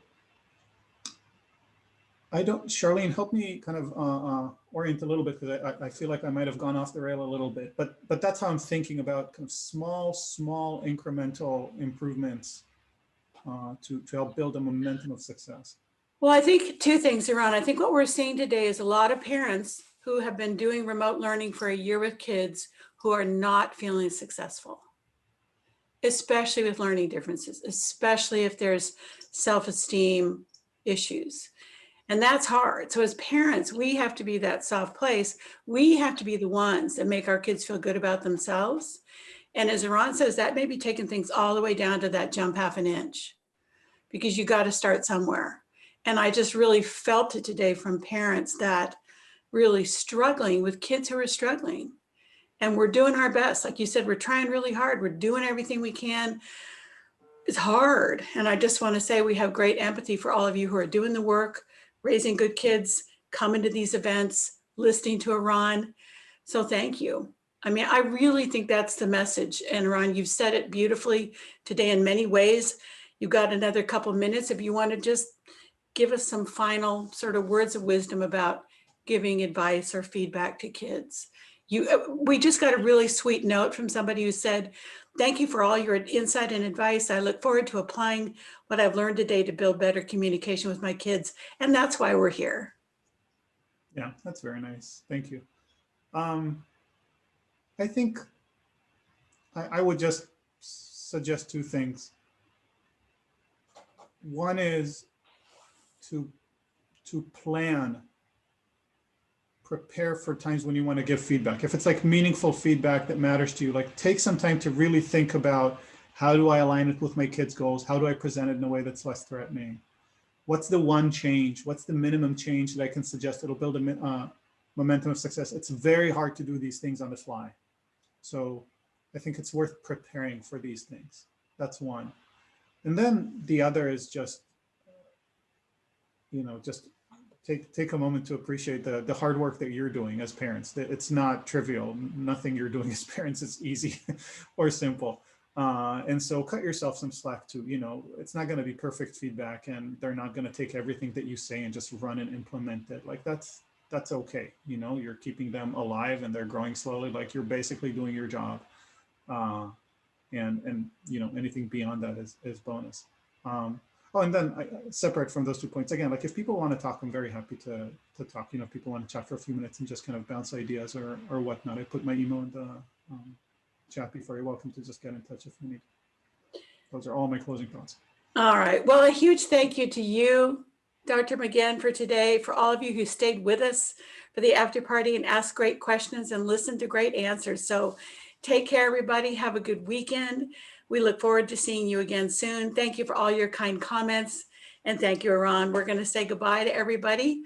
[SPEAKER 2] Charlene, help me kind of orient a little bit, because I feel like I might have gone off the rail a little bit, but that's how I'm thinking about kind of small incremental improvements to help build a momentum of success.
[SPEAKER 1] Well, I think 2 things, Eran. I think what we're seeing today is a lot of parents who have been doing remote learning for a year with kids who are not feeling successful, especially with learning differences, especially if there's self-esteem issues. And that's hard. So as parents, we have to be that soft place. We have to be the ones that make our kids feel good about themselves. And as Eran says, that may be taking things all the way down to that jump half an inch, because you got to start somewhere. And I just really felt it today from parents that really struggling with kids who are struggling. And we're doing our best. Like you said, we're trying really hard. We're doing everything we can. It's hard. And I just want to say we have great empathy for all of you who are doing the work, raising good kids, coming to these events, listening to Eran. So thank you. I mean, I really think that's the message. And Eran, you've said it beautifully today in many ways. You've got another couple minutes if you want to just give us some final sort of words of wisdom about giving advice or feedback to kids. We just got a really sweet note from somebody who said, thank you for all your insight and advice. I look forward to applying what I've learned today to build better communication with my kids. And that's why we're here.
[SPEAKER 2] Yeah, that's very nice. Thank you. I think I would just suggest 2 things. One is to prepare for times when you want to give feedback. If it's meaningful feedback that matters to you, take some time to really think about, how do I align it with my kids' goals? How do I present it in a way that's less threatening? What's the one change? What's the minimum change that I can suggest that'll build a momentum of success? It's very hard to do these things on the fly. So I think it's worth preparing for these things. That's one. And then the other is just, just take a moment to appreciate the hard work that you're doing as parents. It's not trivial. Nothing you're doing as parents is easy or simple. And so cut yourself some slack too. It's not going to be perfect feedback, and they're not going to take everything that you say and just run and implement it. That's okay. You're keeping them alive and they're growing slowly. You're basically doing your job. And anything beyond that is bonus. And then separate from those 2 points, again, if people want to talk, I'm very happy to talk. If people want to chat for a few minutes and just kind of bounce ideas or whatnot, I put my email chat before, you're welcome to just get in touch if you need. Those are all my closing thoughts.
[SPEAKER 1] All right. Well, a huge thank you to you, Dr. Magen, for today, for all of you who stayed with us for the after party and asked great questions and listened to great answers. So take care, everybody. Have a good weekend. We look forward to seeing you again soon. Thank you for all your kind comments. And thank you, Eran. We're going to say goodbye to everybody.